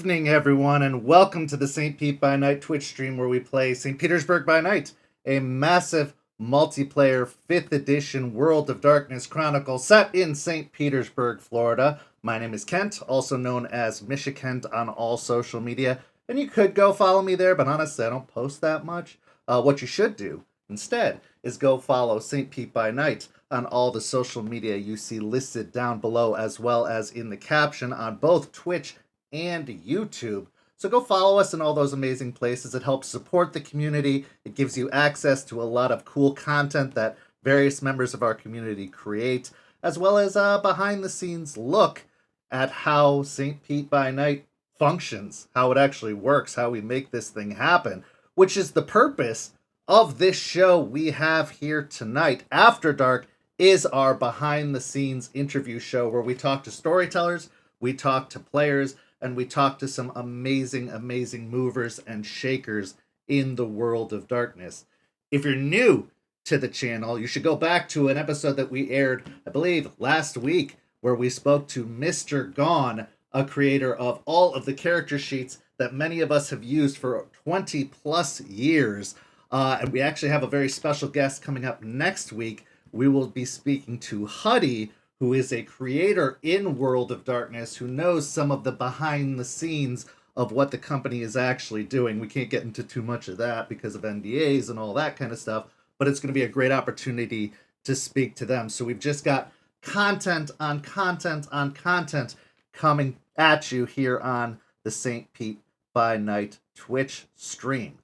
evening, everyone, and welcome to the St. Pete by Night Twitch stream where we play St. Petersburg by Night, a massive multiplayer 5th edition World of Darkness Chronicle set in St. Petersburg, Florida. My name is Kent, also known as Michikent on all social media, and you could go follow me there, but honestly, I don't post that much. What you should do instead is go follow St. Pete by Night on all the social media you see listed down below, as well as in the caption on both Twitch and YouTube. So go follow us in all those amazing places. It helps support the community. It gives you access to a lot of cool content that various members of our community create, as well as a behind the scenes look at how St. Pete by Night functions, how it actually works, how we make this thing happen, which is the purpose of this show we have here tonight. After Dark is our behind the scenes interview show where we talk to storytellers, we talk to players, and we talk to some amazing movers and shakers in the world of darkness. If you're new to the channel, you should go back to an episode that we aired, I believe, last week, where we spoke to Mr. Gone, a creator of all of the character sheets that many of us have used for 20 plus years. And we actually have a very special guest coming up next week. We will be speaking to Huddy, who is a creator in World of Darkness, who knows some of the behind the scenes of what the company is actually doing. We can't get into too much of that because of NDAs and all that kind of stuff, but it's going to be a great opportunity to speak to them. So we've just got content on content on content coming at you here on the St. Pete by Night Twitch stream.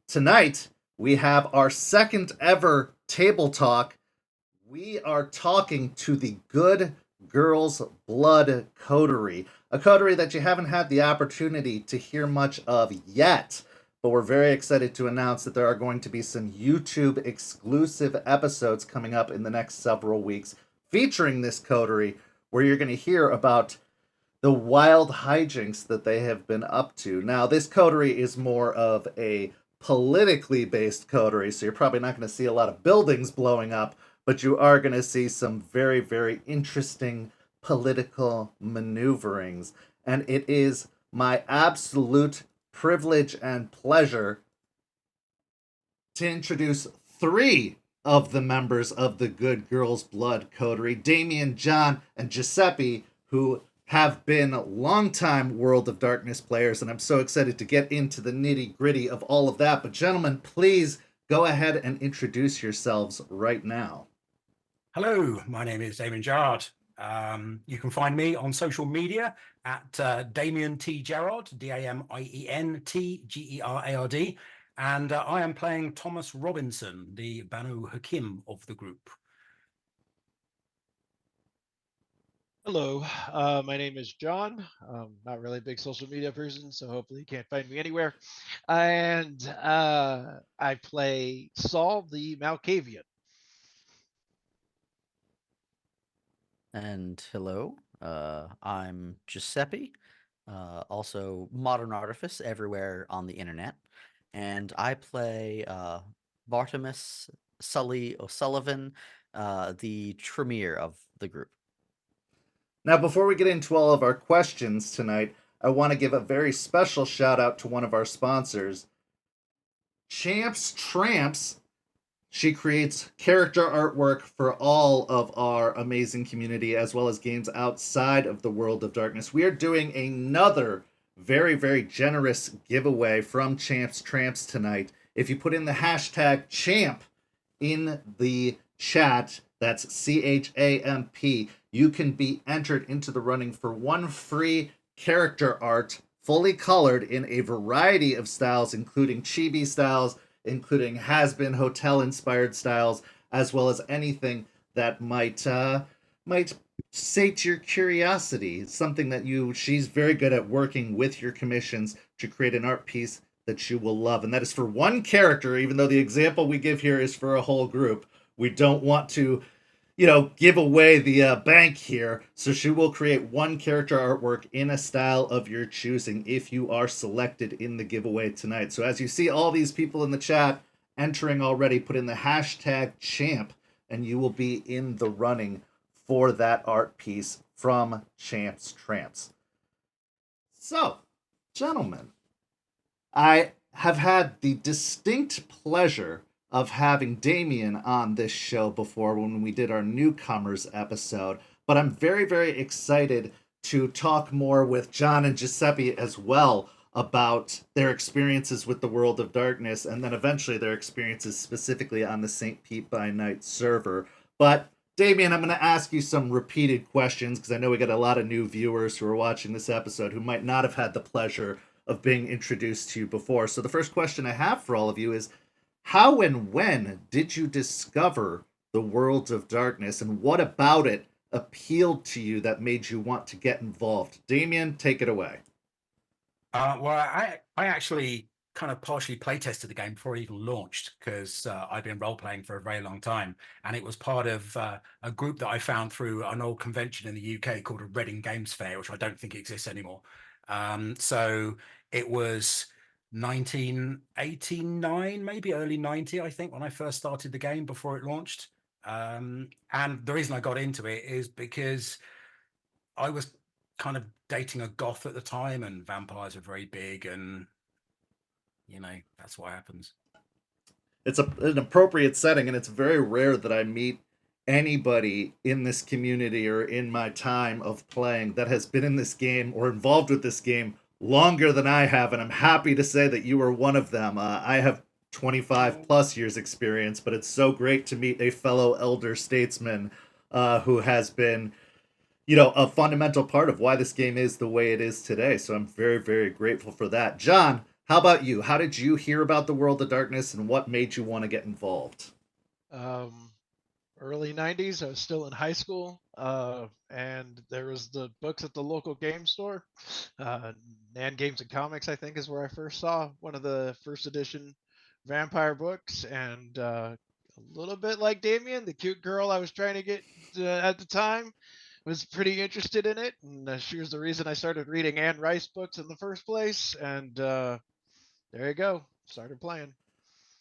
Tonight, we have our second ever table talk. We are talking to the Good Girls Blood Coterie, a coterie that you haven't had the opportunity to hear much of yet, but we're very excited to announce that there are going to be some YouTube exclusive episodes coming up in the next several weeks featuring this coterie, where you're going to hear about the wild hijinks that they have been up to. Now, this coterie is more of a politically based coterie, so you're probably not going to see a lot of buildings blowing up, but you are going to see some very interesting political maneuverings. And it is my absolute privilege and pleasure to introduce three of the members of the Good Girls Blood Coterie, Damien, John, and Giuseppe, who have been longtime World of Darkness players, and I'm so excited to get into the nitty-gritty of all of that. But gentlemen, please go ahead and introduce yourselves right now. Hello, my name is Damien Gerard. You can find me on social media at Damien T. Gerard, Damien T. Gerard, and I am playing Thomas Robinson, the Banu Hakim of the group. Hello, my name is John. Not really a big social media person, so hopefully you can't find me anywhere. And I play Saul the Malkavian. And hello, I'm Giuseppe, also modern artifice everywhere on the internet, and I play Bartimus Sully O'Sullivan, the Tremere of the group. Now, before we get into all of our questions tonight, I want to give a very special shout out to one of our sponsors, Champs Tramps. She creates character artwork for all of our amazing community, as well as games outside of the World of Darkness. We are doing another very generous giveaway from Champs Tramps tonight. If you put in the hashtag CHAMP in the chat, that's CHAMP, you can be entered into the running for one free character art, fully colored in a variety of styles, including chibi styles, including has-been hotel-inspired styles, as well as anything that might sate your curiosity. It's something that she's very good at working with your commissions to create an art piece that you will love. And that is for one character, even though the example we give here is for a whole group. We don't want to, give away the bank here. So she will create one character artwork in a style of your choosing if you are selected in the giveaway tonight. So as you see all these people in the chat entering already, put in the hashtag CHAMP and you will be in the running for that art piece from Champs Tramps. So, Gentlemen, I have had the distinct pleasure of having Damien on this show before when we did our newcomers episode, but I'm very, very excited to talk more with John and Giuseppe as well about their experiences with the World of Darkness and then eventually their experiences specifically on the St. Pete by Night server. But Damien, I'm going to ask you some repeated questions because I know we got a lot of new viewers who are watching this episode who might not have had the pleasure of being introduced to you before. So the first question I have for all of you is, how and when did you discover the World of Darkness, and what about it appealed to you that made you want to get involved? Damien, take it away. Well, I actually kind of partially play tested the game before it even launched because I've been role playing for a very long time, and it was part of a group that I found through an old convention in the UK called a Reading Games Fair, which I don't think exists anymore. So it was 1989, maybe early 90, I think, when I first started the game before it launched. And the reason I got into it is because I was kind of dating a goth at the time, and vampires were very big, and that's what happens. It's an appropriate setting, and it's very rare that I meet anybody in this community or in my time of playing that has been in this game or involved with this game longer than I have, and I'm happy to say that you are one of them. I have 25 plus years experience, but it's so great to meet a fellow elder statesman who has been a fundamental part of why this game is the way it is today. So I'm very, very grateful for that. John, how about you? How did you hear about the World of Darkness, and what made you want to get involved? Early 90s, I was still in high school, and there was the books at the local game store. Nan Games and Comics, I think, is where I first saw one of the first edition vampire books, and a little bit like Damien, the cute girl I was trying to get at the time was pretty interested in it, and she was the reason I started reading Anne Rice books in the first place, and there you go, started playing.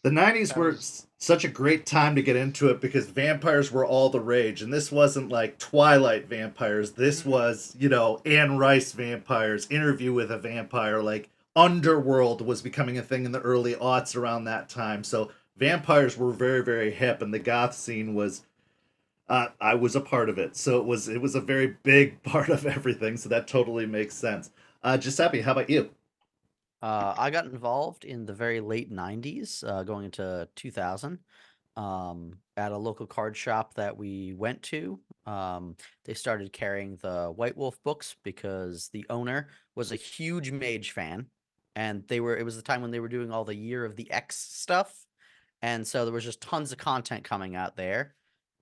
The 90s That were was such a great time to get into it because vampires were all the rage. And this wasn't like Twilight vampires. This was, Anne Rice vampires, Interview with a Vampire. Like, Underworld was becoming a thing in the early aughts around that time. So vampires were very, very hip, and the goth scene was. I was a part of it, so it was a very big part of everything. So that totally makes sense. Giuseppe, how about you? I got involved in the very late 90s, going into 2000, at a local card shop that we went to. They started carrying the White Wolf books because the owner was a huge Mage fan, and it was the time when they were doing all the Year of the X stuff. And so there was just tons of content coming out there,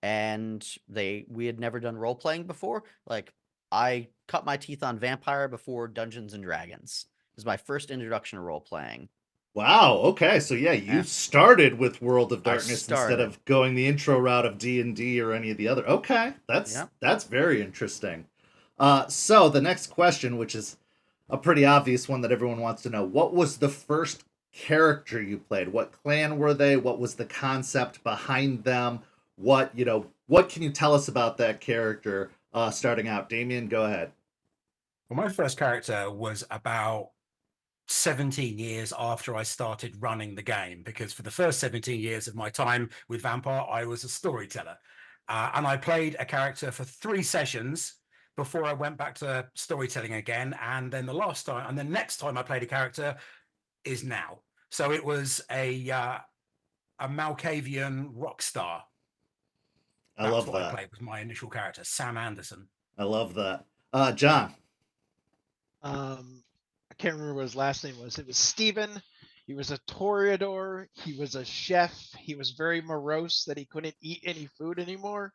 and we had never done role playing before. Like, I cut my teeth on Vampire before Dungeons and Dragons. It was my first introduction to role playing. Wow. Okay. So yeah, you Yeah. started with World of I Darkness instead started. of going the intro route of D&D or any of the other. Okay, that's Yeah. that's very interesting. So the next question, which is a pretty obvious one that everyone wants to know, what was the first character you played? What clan were they? What was the concept behind them? What can you tell us about that character? Starting out, Damien, go ahead. Well, my first character was about 17 years after I started running the game, because for the first 17 years of my time with Vampire, I was a storyteller. And I played a character for 3 sessions before I went back to storytelling again. And then the next time I played a character is now. So it was a Malkavian rock star. I That was love what I that. played, was my initial character, Sam Anderson. I love that. John. I can't remember what his last name was. It was Steven. He was a toreador. He was a chef. He was very morose that he couldn't eat any food anymore.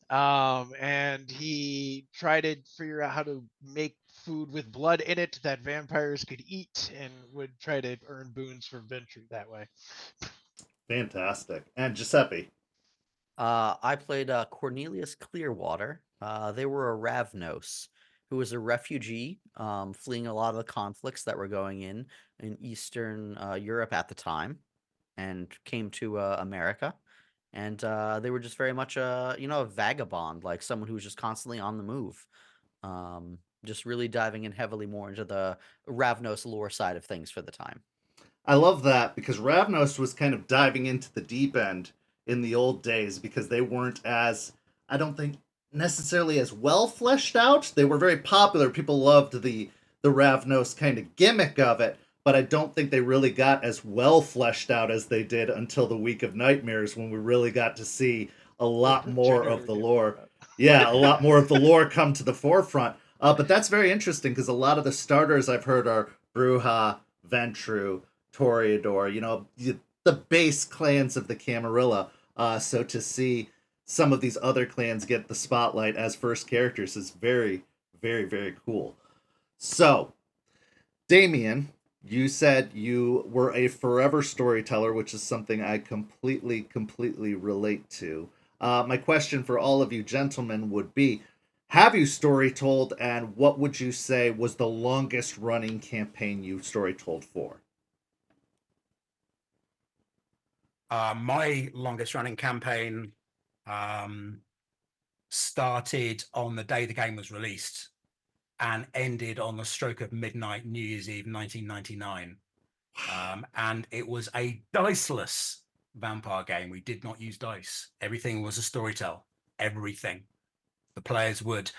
And he tried to figure out how to make food with blood in it that vampires could eat, and would try to earn boons for venture that way. Fantastic. And Giuseppe. I played Cornelius Clearwater. They were a Ravnos, who was a refugee, fleeing a lot of the conflicts that were going in Eastern Europe at the time, and came to America. And they were just very much a vagabond, like someone who was just constantly on the move. just really diving in heavily more into the Ravnos lore side of things for the time. I love that because Ravnos was kind of diving into the deep end in the old days because they weren't as, I don't think, necessarily as well fleshed out. They were very popular. People loved the Ravnos kind of gimmick of it, but I don't think they really got as well fleshed out as they did until the Week of Nightmares when we really got to see a lot more of the lore. Yeah, a lot more of the lore come to the forefront. But that's very interesting because a lot of the starters I've heard are Bruja, Ventru, Toreador, the base clans of the Camarilla. So to see some of these other clans get the spotlight as first characters is very, very, very cool. So, Damien, you said you were a forever storyteller, which is something I completely relate to. My question for all of you gentlemen would be, have you story told, and what would you say was the longest running campaign you story told for? My longest running campaign started on the day the game was released and ended on the stroke of midnight, New Year's Eve, 1999. And it was a diceless vampire game. We did not use dice. Everything was a storytell. Everything. The players would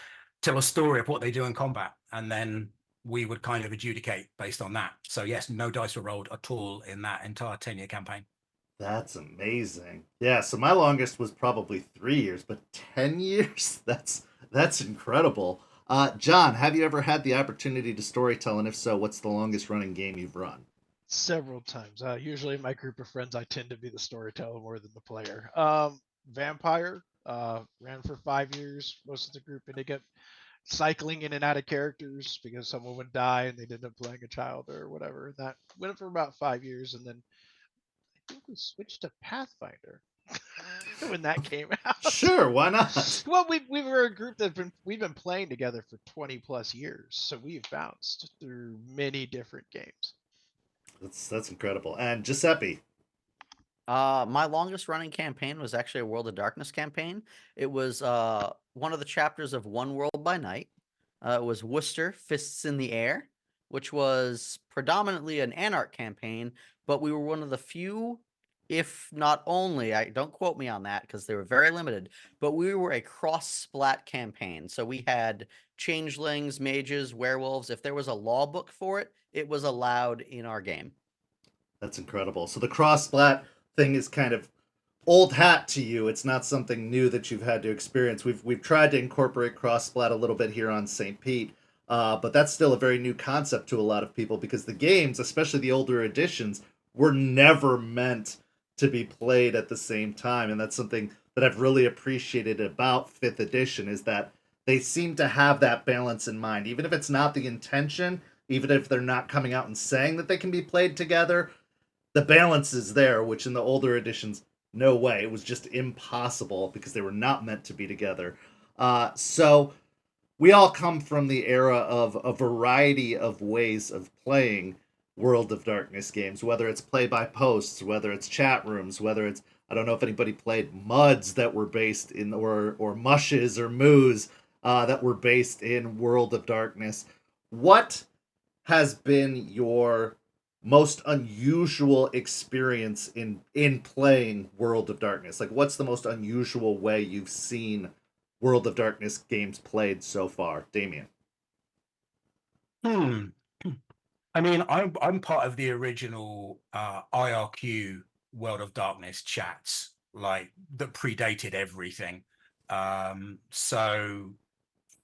tell a story of what they do in combat, and then we would kind of adjudicate based on that. So yes, no dice were rolled at all in that entire 10-year campaign. That's amazing. Yeah, so my longest was probably 3 years, but 10 years? That's incredible. John, have you ever had the opportunity to storytell, and if so, what's the longest running game you've run? Several times. Usually in my group of friends, I tend to be the storyteller more than the player. Vampire ran for 5 years. Most of the group ended up cycling in and out of characters because someone would die and they'd end up playing a child or whatever. And that went for about 5 years, and then I think we switched to Pathfinder when that came out. Sure, why not? Well, we were a group we've been playing together for 20 plus years, so we've bounced through many different games. That's incredible. And Giuseppe. My longest running campaign was actually a World of Darkness campaign. It was one of the chapters of One World by Night. It was Worcester, Fists in the Air, which was predominantly an Anarch campaign, but we were one of the few, if not only, I don't quote me on that because they were very limited, but we were a cross-splat campaign. So we had changelings, mages, werewolves. If there was a law book for it, it was allowed in our game. That's incredible. So the cross splat thing is kind of old hat to you. It's not something new that you've had to experience. We've tried to incorporate cross splat a little bit here on St. Pete, but that's still a very new concept to a lot of people because the games, especially the older editions, were never meant to be played at the same time, and that's something that I've really appreciated about 5th edition is that they seem to have that balance in mind, even if it's not the intention, even if they're not coming out and saying that they can be played together. The balance is there, which in the older editions, no way. It was just impossible because they were not meant to be together. So we all come from the era of a variety of ways of playing World of Darkness games, whether it's play by posts, whether it's chat rooms, whether it's, I don't know if anybody played MUDs that were based in, or Mushes or Moos that were based in World of Darkness. What has been your most unusual experience in playing World of Darkness? Like, what's the most unusual way you've seen World of Darkness games played so far, Damien? I mean, I'm part of the original IRQ World of Darkness chats, like that predated everything. So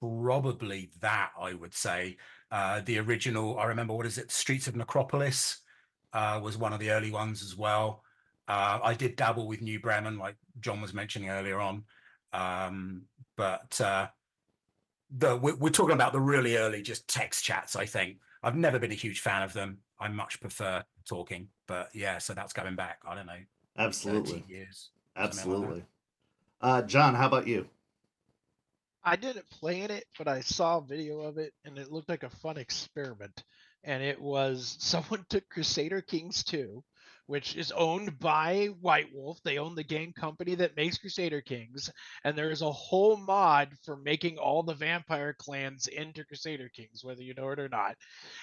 probably that, I would say. The original, I remember, what is it? Streets of Necropolis was one of the early ones as well. I did dabble with New Bremen, like John was mentioning earlier on. But we're talking about the really early just text chats, I think. I've never been a huge fan of them. I much prefer talking. But yeah, so that's going back, I don't know, Absolutely. 13 years. Absolutely. John, how about you? I didn't play in it, but I saw a video of it and it looked like a fun experiment. And it was someone took Crusader Kings 2, which is owned by White Wolf. They own the game company that makes Crusader Kings, and there is a whole mod for making all the vampire clans into Crusader Kings, whether you know it or not.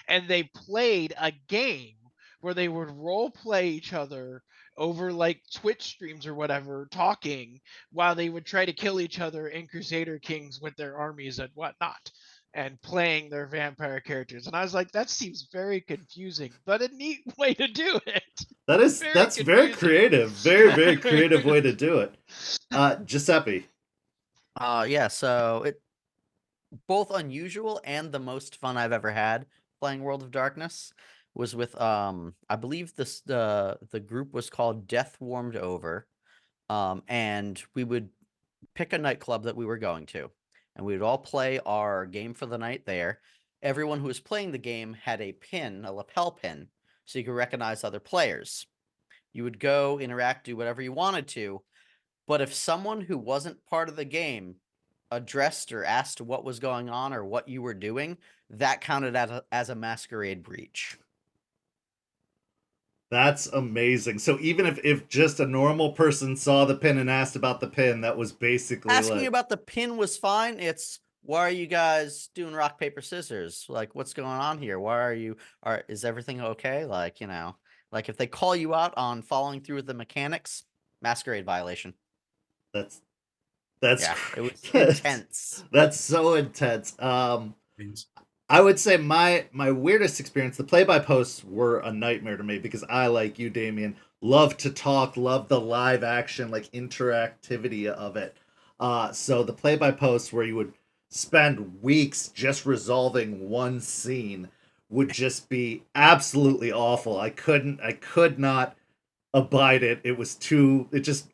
And they played a game where they would role play each other over like Twitch streams or whatever, talking while they would try to kill each other in Crusader Kings with their armies and whatnot, and playing their vampire characters. And I was like, that seems very confusing, but a neat way to do it. That's very creative. Very creative way to do it. Giuseppe. Yeah, so it both unusual and the most fun I've ever had playing World of Darkness was with I believe the group was called Death Warmed Over. And we would pick a nightclub that we were going to, and we would all play our game for the night there. Everyone who was playing the game had a pin, a lapel pin, so you could recognize other players. You would go, interact, do whatever you wanted to, but if someone who wasn't part of the game addressed or asked what was going on or what you were doing, that counted as a masquerade breach. That's amazing. So even if just a normal person saw the pin and asked about the pin, that was basically asking about the pin was fine. It's, why are you guys doing rock paper scissors? Like, what's going on here? Why are you? Is everything okay? Like, like if they call you out on following through with the mechanics, masquerade violation. That's yeah, it was intense. That's so intense. I would say my weirdest experience, the play-by-posts were a nightmare to me because I, like you, Damien, love to talk, love the live action, like interactivity of it. So the play-by-posts where you would spend weeks just resolving one scene would just be absolutely awful. I could not abide it.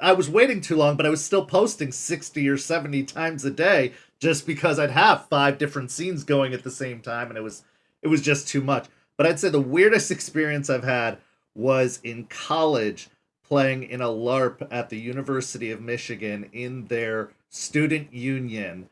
I was waiting too long, but I was still posting 60 or 70 times a day just because I'd have 5 different scenes going at the same time, and it was just too much. But I'd say the weirdest experience I've had was in college playing in a LARP at the University of Michigan in their student union.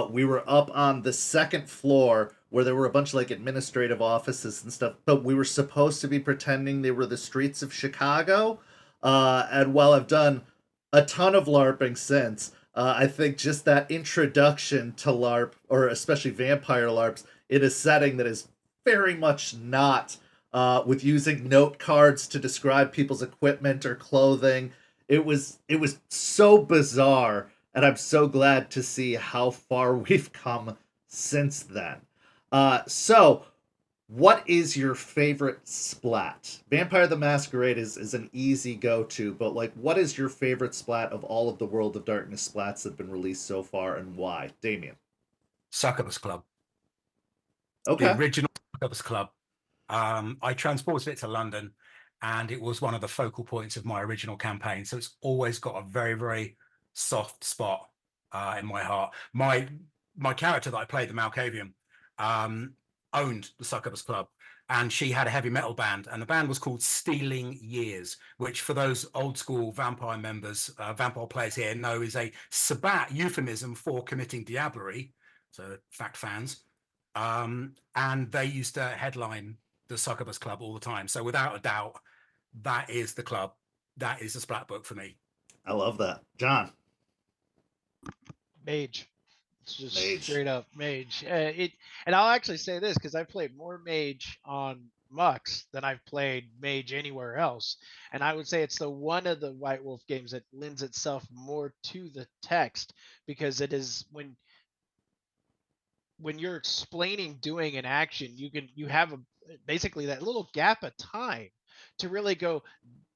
We were up on the second floor where there were a bunch of like administrative offices and stuff, but we were supposed to be pretending they were the streets of Chicago. And while I've done a ton of LARPing since, I think just that introduction to LARP, or especially vampire LARPs, in a setting that is very much not with using note cards to describe people's equipment or clothing. It was so bizarre, and I'm so glad to see how far we've come since then. So, what is your favorite splat? Vampire the Masquerade is an easy go-to, but like, what is your favorite splat of all of the World of Darkness splats that have been released so far, and why? Damien. Succubus Club. Okay. The original Succubus Club. I transported it to London, and it was one of the focal points of my original campaign. So it's always got a very, very soft spot in my heart. My character that I played, the Malkavian, owned the Succubus Club, and she had a heavy metal band, and the band was called Stealing Years, which for those old school vampire members, vampire players here know is a Sabbat euphemism for committing diablerie. So fact fans. And they used to headline the Succubus Club all the time. So without a doubt, that is the club. That is the splat book for me. I love that. John. Mage. It's just Mage. straight up Mage. And I'll actually say this because I've played more Mage on Mux than I've played Mage anywhere else, and I would say it's the one of the White Wolf games that lends itself more to the text, because it is when you're explaining doing an action, you have basically that little gap of time to really go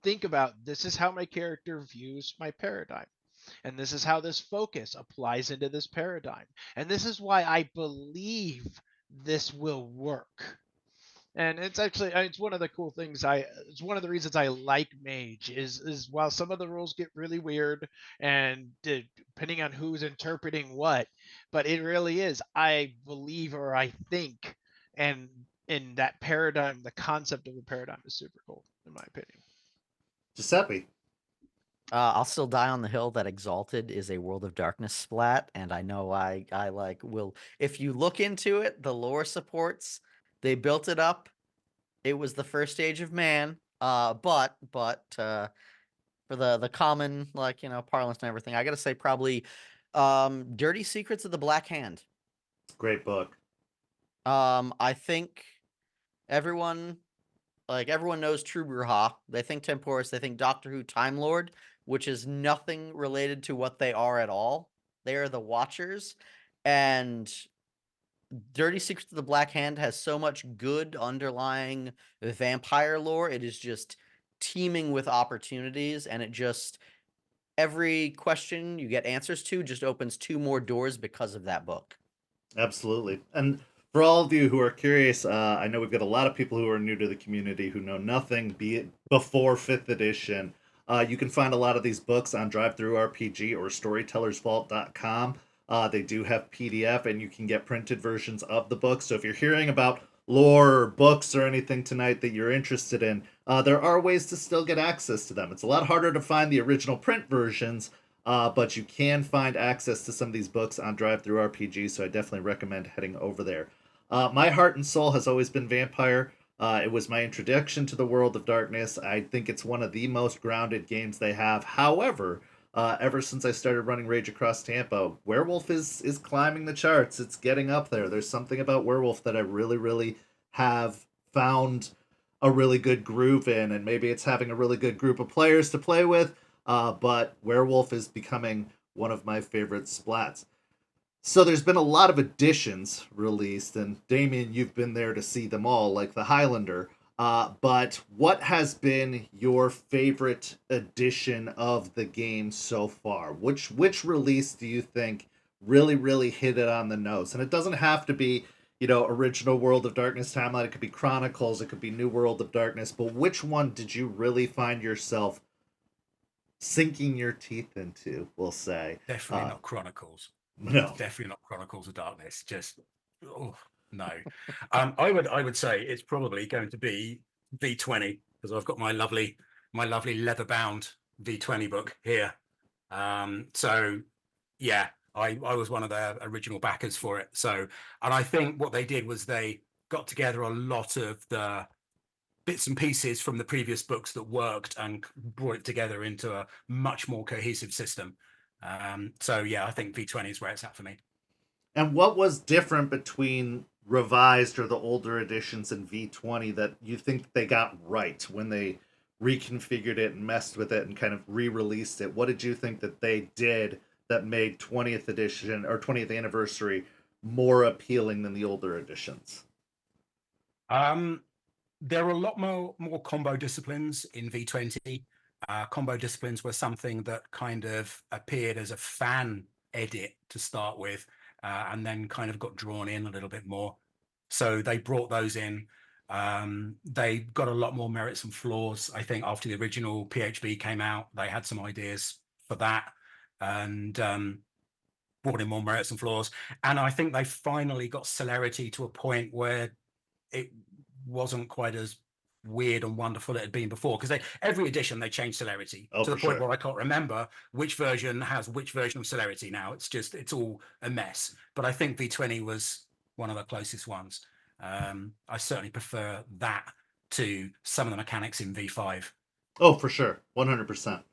think about, this is how my character views my paradigm, and this is how this focus applies into this paradigm, and this is why I believe this will work. And it's actually, it's one of the cool things it's one of the reasons I like Mage is while some of the rules get really weird and depending on who's interpreting what, but it really is, I believe, or I think, and in that paradigm, the concept of the paradigm is super cool in my opinion. Giuseppe. I'll still die on the hill that Exalted is a World of Darkness splat, and I know I like will. If you look into it, the lore supports. They built it up. It was the first age of man. But for the common, like, parlance and everything, I gotta say probably Dirty Secrets of the Black Hand. Great book. I think everyone everyone knows True Bruja. They think Temporis, they think Doctor Who Time Lord, which is nothing related to what they are at all. They are the Watchers, and Dirty Secrets of the Black Hand has so much good underlying vampire lore. It is just teeming with opportunities, and it just every question you get answers to just opens 2 more doors because of that book. Absolutely. And for all of you who are curious, I know we've got a lot of people who are new to the community who know nothing, be it before 5th edition. You can find a lot of these books on DriveThruRPG or StorytellersVault.com. They do have PDF, and you can get printed versions of the books. So if you're hearing about lore or books or anything tonight that you're interested in, there are ways to still get access to them. It's a lot harder to find the original print versions, but you can find access to some of these books on DriveThruRPG, so I definitely recommend heading over there. My heart and soul has always been vampire. It was my introduction to the world of darkness. I think it's one of the most grounded games they have. However, ever since I started running Rage Across Tampa, Werewolf is climbing the charts. It's getting up there. There's something about Werewolf that I really, really have found a really good groove in, and maybe it's having a really good group of players to play with. But Werewolf is becoming one of my favorite splats. So there's been a lot of editions released, and Damien, you've been there to see them all, like the Highlander. But what has been your favorite edition of the game so far? Which release do you think really, really hit it on the nose? And it doesn't have to be, original World of Darkness timeline. It could be Chronicles. It could be New World of Darkness. But which one did you really find yourself sinking your teeth into? We'll say Definitely not Chronicles. no. Definitely not Chronicles of Darkness. Just no. I would say it's probably going to be V20, because I've got my lovely leather bound V20 book here. So yeah, I was one of their original backers for it. So, and I think what they did was they got together a lot of the bits and pieces from the previous books that worked and brought it together into a much more cohesive system. So yeah, I think V20 is where it's at for me. And what was different between revised or the older editions and V20 that you think they got right when they reconfigured it and messed with it and kind of re-released it? What did you think that they did that made 20th edition or 20th anniversary more appealing than the older editions? There are a lot more combo disciplines in V20. Combo disciplines were something that kind of appeared as a fan edit to start with, and then kind of got drawn in a little bit more. So they brought those in. They got a lot more merits and flaws. I think after the original PHB came out, they had some ideas for that, and brought in more merits and flaws. And I think they finally got celerity to a point where it wasn't quite as weird and wonderful it had been before, because every edition they changed celerity to the point where I can't remember which version has which version of celerity now. It's all a mess. But I think V20 was one of the closest ones. I certainly prefer that to some of the mechanics in V5. Oh, for sure, 100%.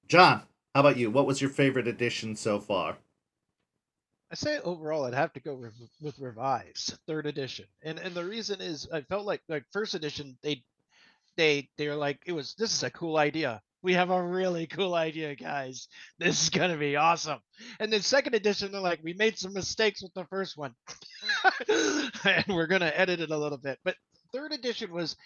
John, how about you? What was your favorite edition so far? I say overall, I'd have to go with revised 3rd edition, and the reason is I felt like 1st edition they're like, this is a cool idea. We have a really cool idea, guys. This is gonna be awesome. And then 2nd edition, they're like, we made some mistakes with the first one, and we're gonna edit it a little bit. But 3rd edition was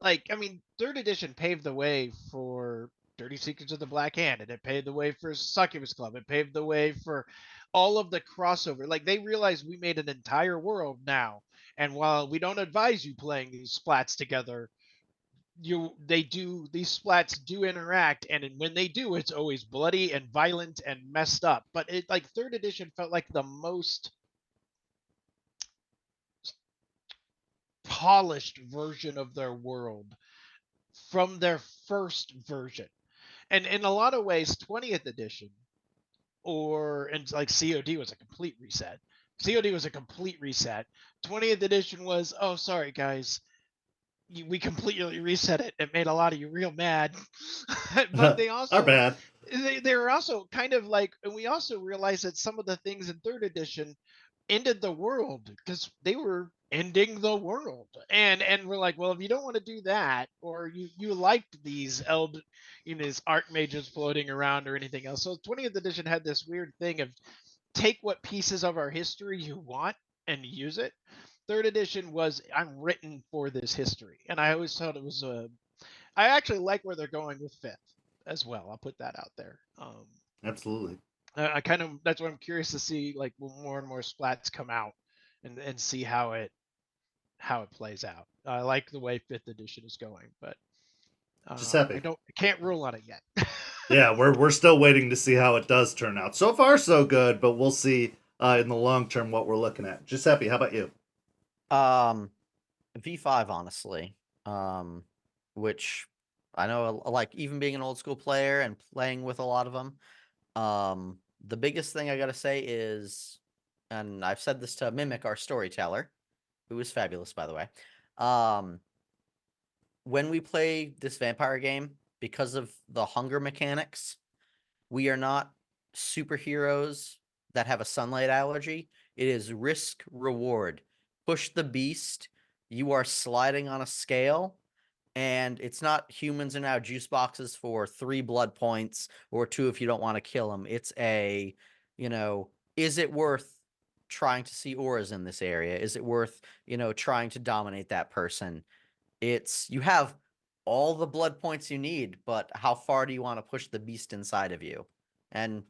3rd edition paved the way for Dirty Secrets of the Black Hand, and it paved the way for Succubus Club. It paved the way for all of the crossover. Like, they realized we made an entire world now, and while we don't advise you playing these splats together, these splats do interact, and when they do, it's always bloody and violent and messed up. But it, like, 3rd edition felt like the most polished version of their world from their first version. And in a lot of ways, 20th edition and like COD was a complete reset. COD was a complete reset. 20th edition was, oh, sorry guys, we completely reset it. It made a lot of you real mad. But they Our also bad. they were also kind of like, and we also realized that some of the things in third edition ended the world because they were ending the world, and we're like, well, if you don't want to do that, or you liked these these archmages floating around or anything else. So 20th edition had this weird thing of take what pieces of our history you want and use it. Third edition was, I'm written for this history, and I always thought it was a. I actually like where they're going with fifth as well. I'll put that out there. Absolutely. I kind of, that's what I'm curious to see, like when more and more splats come out, and see how it plays out. I like the way fifth edition is going, but Giuseppe. I can't rule on it yet. Yeah, we're still waiting to see how it does turn out. So far, so good, but we'll see in the long term what we're looking at. Giuseppe, how about you? V5, honestly. Which I know, like, even being an old school player and playing with a lot of them, the biggest thing I gotta say is, and I've said this to mimic our storyteller, who is fabulous, by the way. When we play this vampire game, because of the hunger mechanics, we are not superheroes that have a sunlight allergy. It is risk reward. Push the beast. You are sliding on a scale, and it's not humans are now juice boxes for 3 blood points or 2 if you don't want to kill them. It's a, is it worth trying to see auras in this area? Is it worth, trying to dominate that person? It's, you have all the blood points you need, but how far do you want to push the beast inside of you? And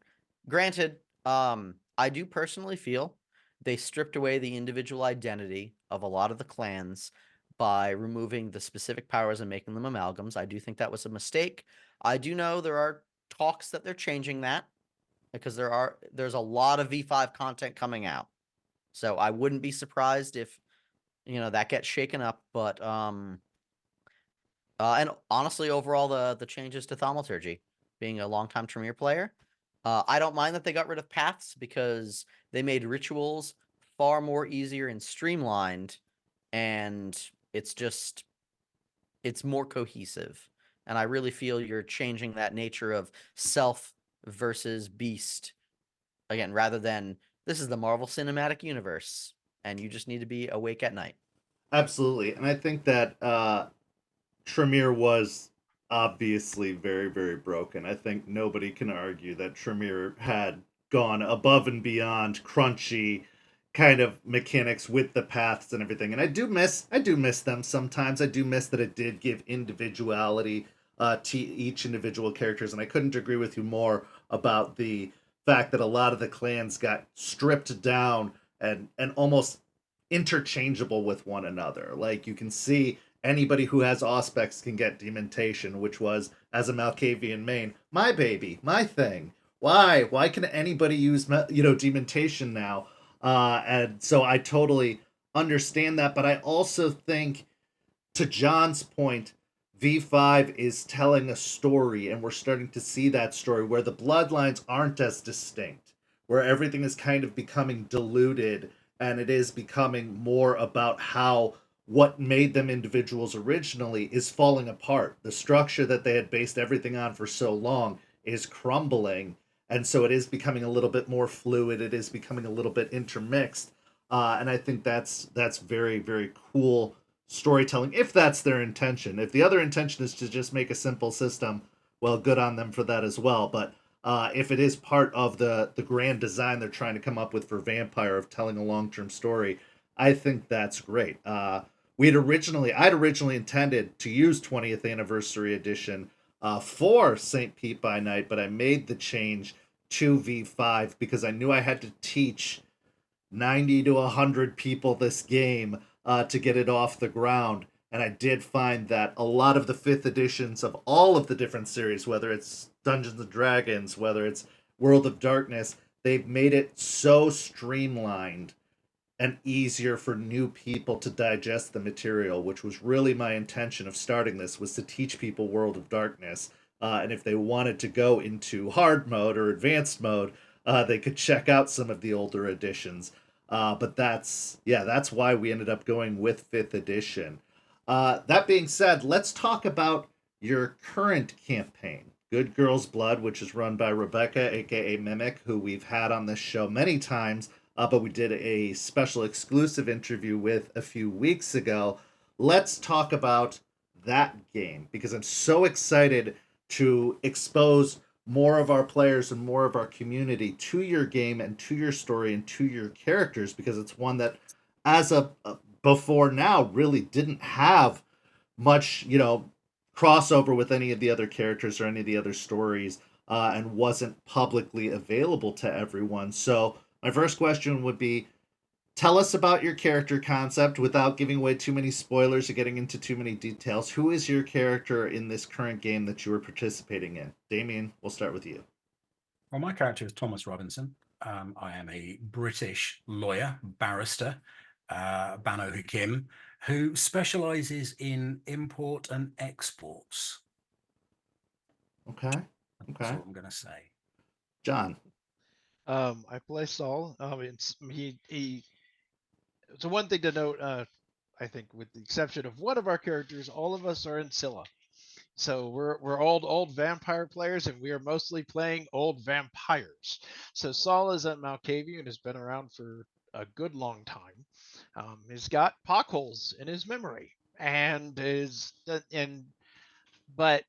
granted, I do personally feel they stripped away the individual identity of a lot of the clans by removing the specific powers and making them amalgams. I do think that was a mistake. I do know there are talks that they're changing that because there's a lot of V5 content coming out. So I wouldn't be surprised if that gets shaken up, but and honestly, overall, the changes to thaumaturgy, being a longtime Tremere player, I don't mind that they got rid of paths because they made rituals far more easier and streamlined, and it's more cohesive. And I really feel you're changing that nature of self versus beast again, rather than this is the Marvel Cinematic Universe, and you just need to be awake at night. Absolutely. And I think that Tremere was obviously very, very broken. I think nobody can argue that Tremere had gone above and beyond crunchy kind of mechanics with the paths and everything. And I do miss them sometimes. I do miss that it did give individuality to each individual characters. And I couldn't agree with you more about the fact that a lot of the clans got stripped down and almost interchangeable with one another. Like you can see anybody who has Auspex can get Dementation, which was, as a Malkavian main, my baby, my thing. Why? Why can anybody use, Dementation now? And so I totally understand that, but I also think, to John's point, V5 is telling a story, and we're starting to see that story where the bloodlines aren't as distinct, where everything is kind of becoming diluted, and it is becoming more about how what made them individuals originally is falling apart. The structure that they had based everything on for so long is crumbling, and so it is becoming a little bit more fluid. It is becoming a little bit intermixed, and I think that's very, very cool storytelling, if that's their intention. If the other intention is to just make a simple system, well, good on them for that as well. But if it is part of the grand design they're trying to come up with for Vampire of telling a long term story, I think that's great. I'd originally intended to use 20th Anniversary Edition for St. Pete by Night, but I made the change to V5 because I knew I had to teach 90 to 100 people this game to get it off the ground. And I did find that a lot of the 5th editions of all of the different series, whether it's Dungeons and Dragons, whether it's World of Darkness, they've made it so streamlined and easier for new people to digest the material, which was really my intention of starting this, was to teach people World of Darkness. And if they wanted to go into hard mode or advanced mode, they could check out some of the older editions. But that's why we ended up going with 5th edition. That being said, let's talk about your current campaign, Good Girl's Blood, which is run by Rebecca, aka Mimic, who we've had on this show many times, but we did a special exclusive interview with a few weeks ago. Let's talk about that game because I'm so excited to expose more of our players and more of our community to your game and to your story and to your characters because it's one that, as a before now, really didn't have much, crossover with any of the other characters or any of the other stories, and wasn't publicly available to everyone. So my first question would be, tell us about your character concept without giving away too many spoilers or getting into too many details. Who is your character in this current game that you are participating in? Damien, we'll start with you. Well, my character is Thomas Robinson. I am a British lawyer, barrister, Bano Hakim, who specializes in import and exports. Okay. That's what I'm going to say. John. I play Saul. So one thing to note, I think, with the exception of one of our characters, all of us are in Scylla. So we're old vampire players, and we are mostly playing old vampires. So Saul is at Malkavian and has been around for a good long time. He's got potholes in his memory, but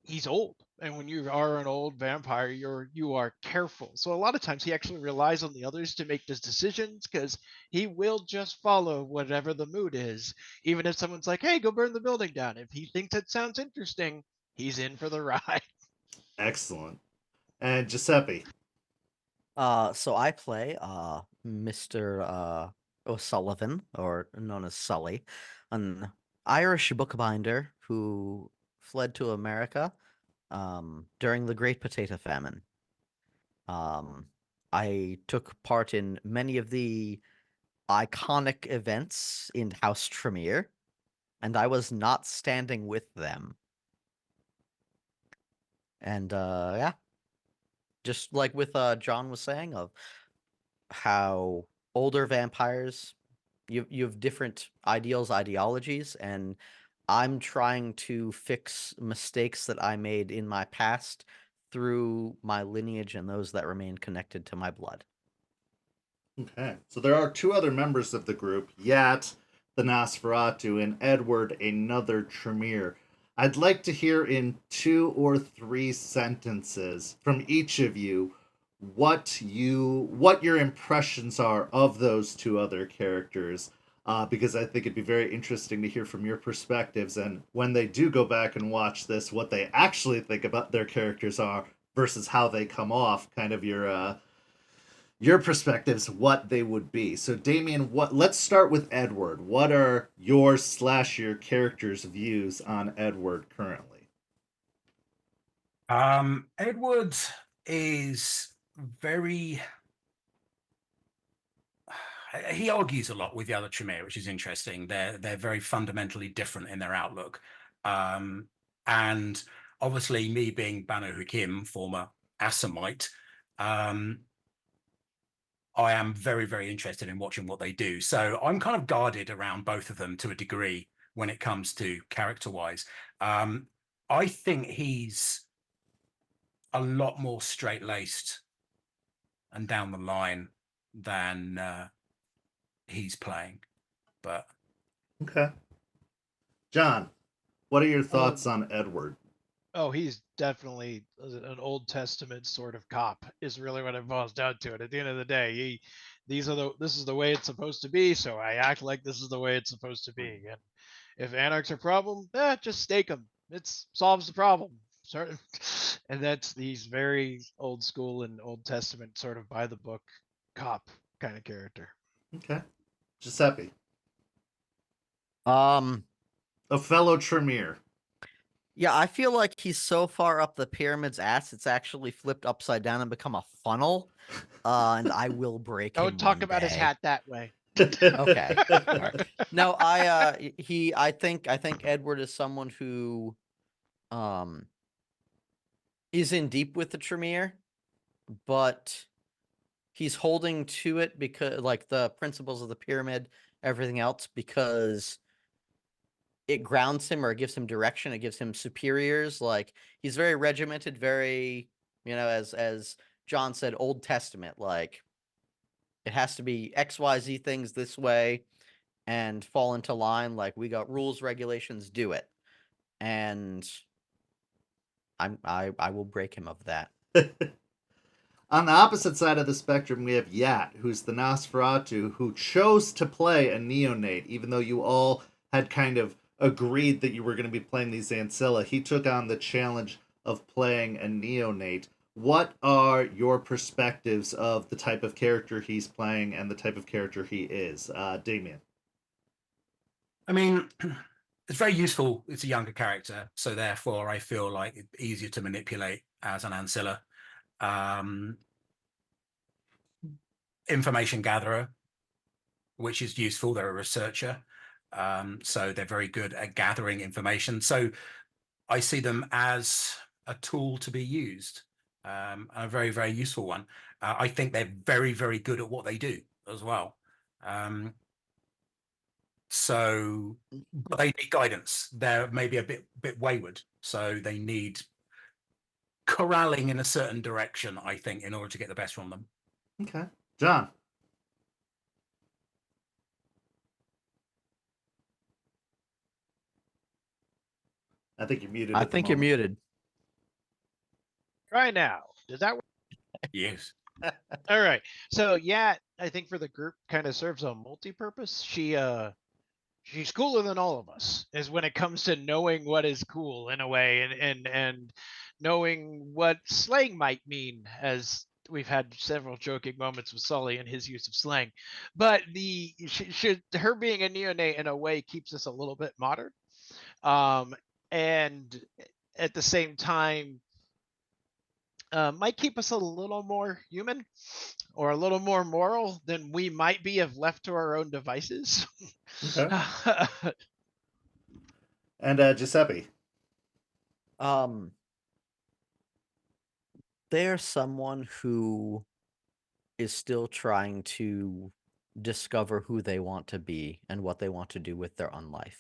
he's old. And when you are an old vampire, you are careful. So a lot of times he actually relies on the others to make those decisions because he will just follow whatever the mood is. Even if someone's like, "Hey, go burn the building down," if he thinks it sounds interesting, he's in for the ride. Excellent. And Giuseppe. So I play Mr. O'Sullivan, or known as Sully, an Irish bookbinder who fled to America during the Great Potato Famine. I took part in many of the iconic events in House Tremere, and I was not standing with them. And yeah, just like with John was saying of how older vampires, you have different ideals, ideologies, and I'm trying to fix mistakes that I made in my past through my lineage and those that remain connected to my blood. Okay. So there are two other members of the group, Yat, the Nosferatu, and Edward, another Tremere. I'd like to hear in 2 or 3 sentences from each of you what your impressions are of those two other characters, because I think it'd be very interesting to hear from your perspectives, and when they do go back and watch this, what they actually think about their characters are versus how they come off, kind of your perspectives, what they would be. So Damien, let's start with Edward. What are your character's views on Edward currently? Edward is very. He argues a lot with the other Tremere, which is interesting. They're very fundamentally different in their outlook, and obviously, me being Banu Hakim, former Assamite, I am very, very interested in watching what they do. So I'm kind of guarded around both of them to a degree when it comes to character-wise. I think he's a lot more straight-laced and down the line than he's playing. But Okay. John, what are your thoughts on Edward? Oh, he's definitely an Old Testament sort of cop. Is really what it boils down to. And at the end of the day, this is the way it's supposed to be. So I act like this is the way it's supposed to be. And if anarchs are a problem, just stake them. It solves the problem. And he's very old school and Old Testament, sort of by the book cop kind of character. Okay. Giuseppe, Um, a fellow Tremere. yeah, I feel like he's so far up the pyramid's ass, it's actually flipped upside down and become a funnel. And I will break him Don't talk one about his day. hat that way. Okay. All right. No, I think Edward is someone who is in deep with the Tremere, but he's holding to it because, like, the principles of the pyramid, everything else, because it grounds him or it gives him direction. It gives him superiors. Like he's very regimented, very, as John said, Old Testament. Like it has to be XYZ things this way and fall into line. Like we got rules, regulations, do it. And I will break him of that. On the opposite side of the spectrum, we have Yat, who's the Nosferatu, who chose to play a neonate, even though you all had kind of agreed that you were going to be playing these Ancilla. He took on the challenge of playing a neonate. What are your perspectives of the type of character he's playing and the type of character he is? Damien. I mean, it's very useful. It's a younger character, so therefore I feel like it's easier to manipulate as an Ancilla. Information gatherer, which is useful. They're a researcher, so they're very good at gathering information. So I see them as a tool to be used, a very, very useful one. I think they're very, very good at what they do as well. So but they need guidance. They're maybe a bit wayward, so they need corralling in a certain direction, I think, in order to get the best from them. Okay. John. I think you're muted. I think you're muted. Try now. Does that work? Yes. All right. So yeah, I think for the group kind of serves a multi-purpose. She's cooler than all of us is when it comes to knowing what is cool in a way and knowing what slang might mean, as we've had several joking moments with Sully and his use of slang. But her being a neonate in a way keeps us a little bit modern. And at the same time, might keep us a little more human or a little more moral than we might be if left to our own devices. Okay. And Giuseppe. They're someone who is still trying to discover who they want to be and what they want to do with their own life.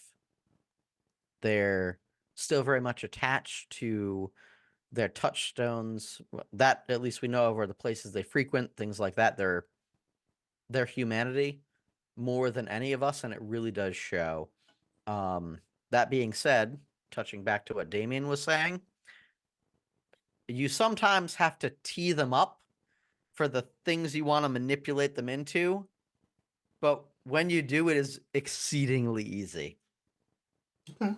They're still very much attached to their touchstones. That, at least we know of, are the places they frequent, things like that. Their humanity more than any of us, and it really does show. That being said, touching back to what Damien was saying, you sometimes have to tee them up for the things you want to manipulate them into, but when you do, it is exceedingly easy. Okay.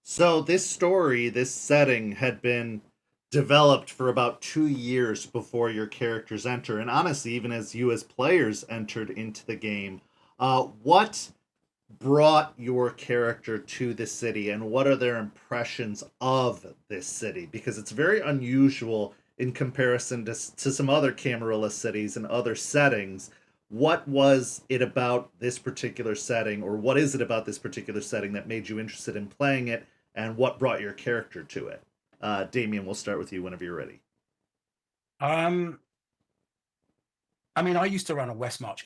So this story, this setting had been developed for about 2 years before your characters enter, and honestly, even as you as players entered into the game, what brought your character to this city, and what are their impressions of this city? Because it's very unusual in comparison to some other Camarilla cities and other settings. What was it about this particular setting, or what is it about this particular setting that made you interested in playing it, and what brought your character to it? Damien, we'll start with you whenever you're ready. I mean, I used to run a West March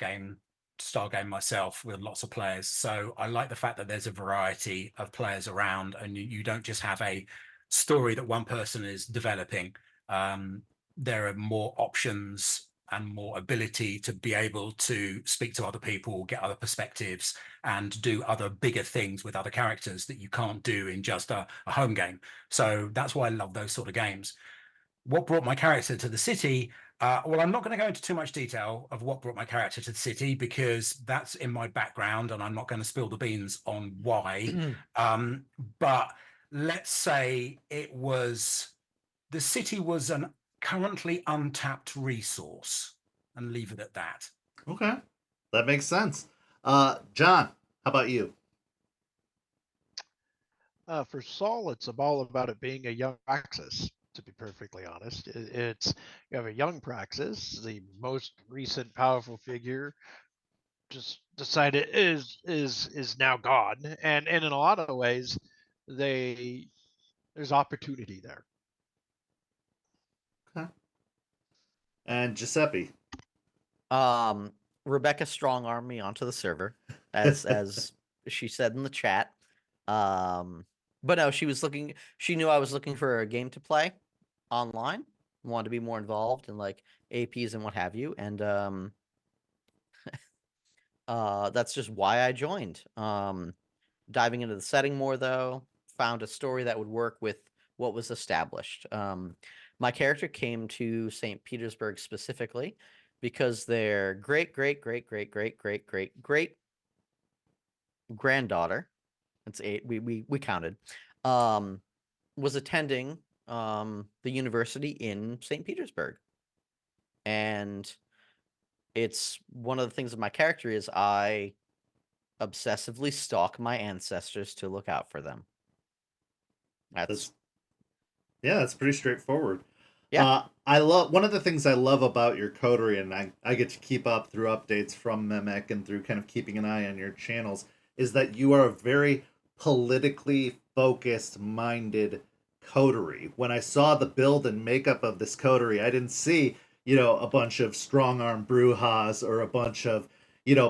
style game myself with lots of players. So I like the fact that there's a variety of players around and you don't just have a story that one person is developing. There are more options and more ability to be able to speak to other people, get other perspectives, and do other bigger things with other characters that you can't do in just a home game. So that's why I love those sort of games. What brought my character to the city? Well, I'm not going to go into too much detail of what brought my character to the city because that's in my background and I'm not going to spill the beans on why. But let's say the city was an currently untapped resource, and leave it at that. Okay, that makes sense. John, how about you? For Saul, it's all about it being a young Praxis. To be perfectly honest, it's you have a young Praxis, the most recent powerful figure, just decided is now gone, and in a lot of ways, there's opportunity there. Okay. And Giuseppe. Rebecca strong armed me onto the server, as she said in the chat. But no, she was looking. She knew I was looking for a game to play online. Wanted to be more involved in like APs and what have you, and that's just why I joined. Diving into the setting more though, found a story that would work with what was established. My character came to St. Petersburg specifically because their great granddaughter, that's 8, we counted, um, was attending the university in St. Petersburg. And it's one of the things of my character is I obsessively stalk my ancestors to look out for them. That's That's pretty straightforward. Yeah. I love one of the things I love about your coterie, and I get to keep up through updates from Mimic and through kind of keeping an eye on your channels, is that you are a very politically focused minded coterie. When I saw the build and makeup of this coterie, I didn't see, a bunch of strong arm brujas or a bunch of,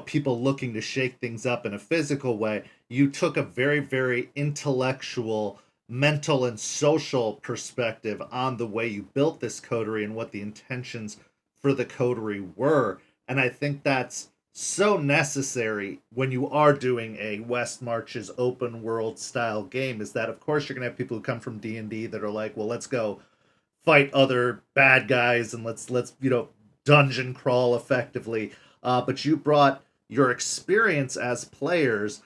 people looking to shake things up in a physical way. You took a very, very intellectual, mental and social perspective on the way you built this coterie and what the intentions for the coterie were. And I think that's so necessary when you are doing a West Marches open world style game, is that of course you're going to have people who come from D&D that are like, well, let's go fight other bad guys and let's dungeon crawl effectively. But you brought your experience as players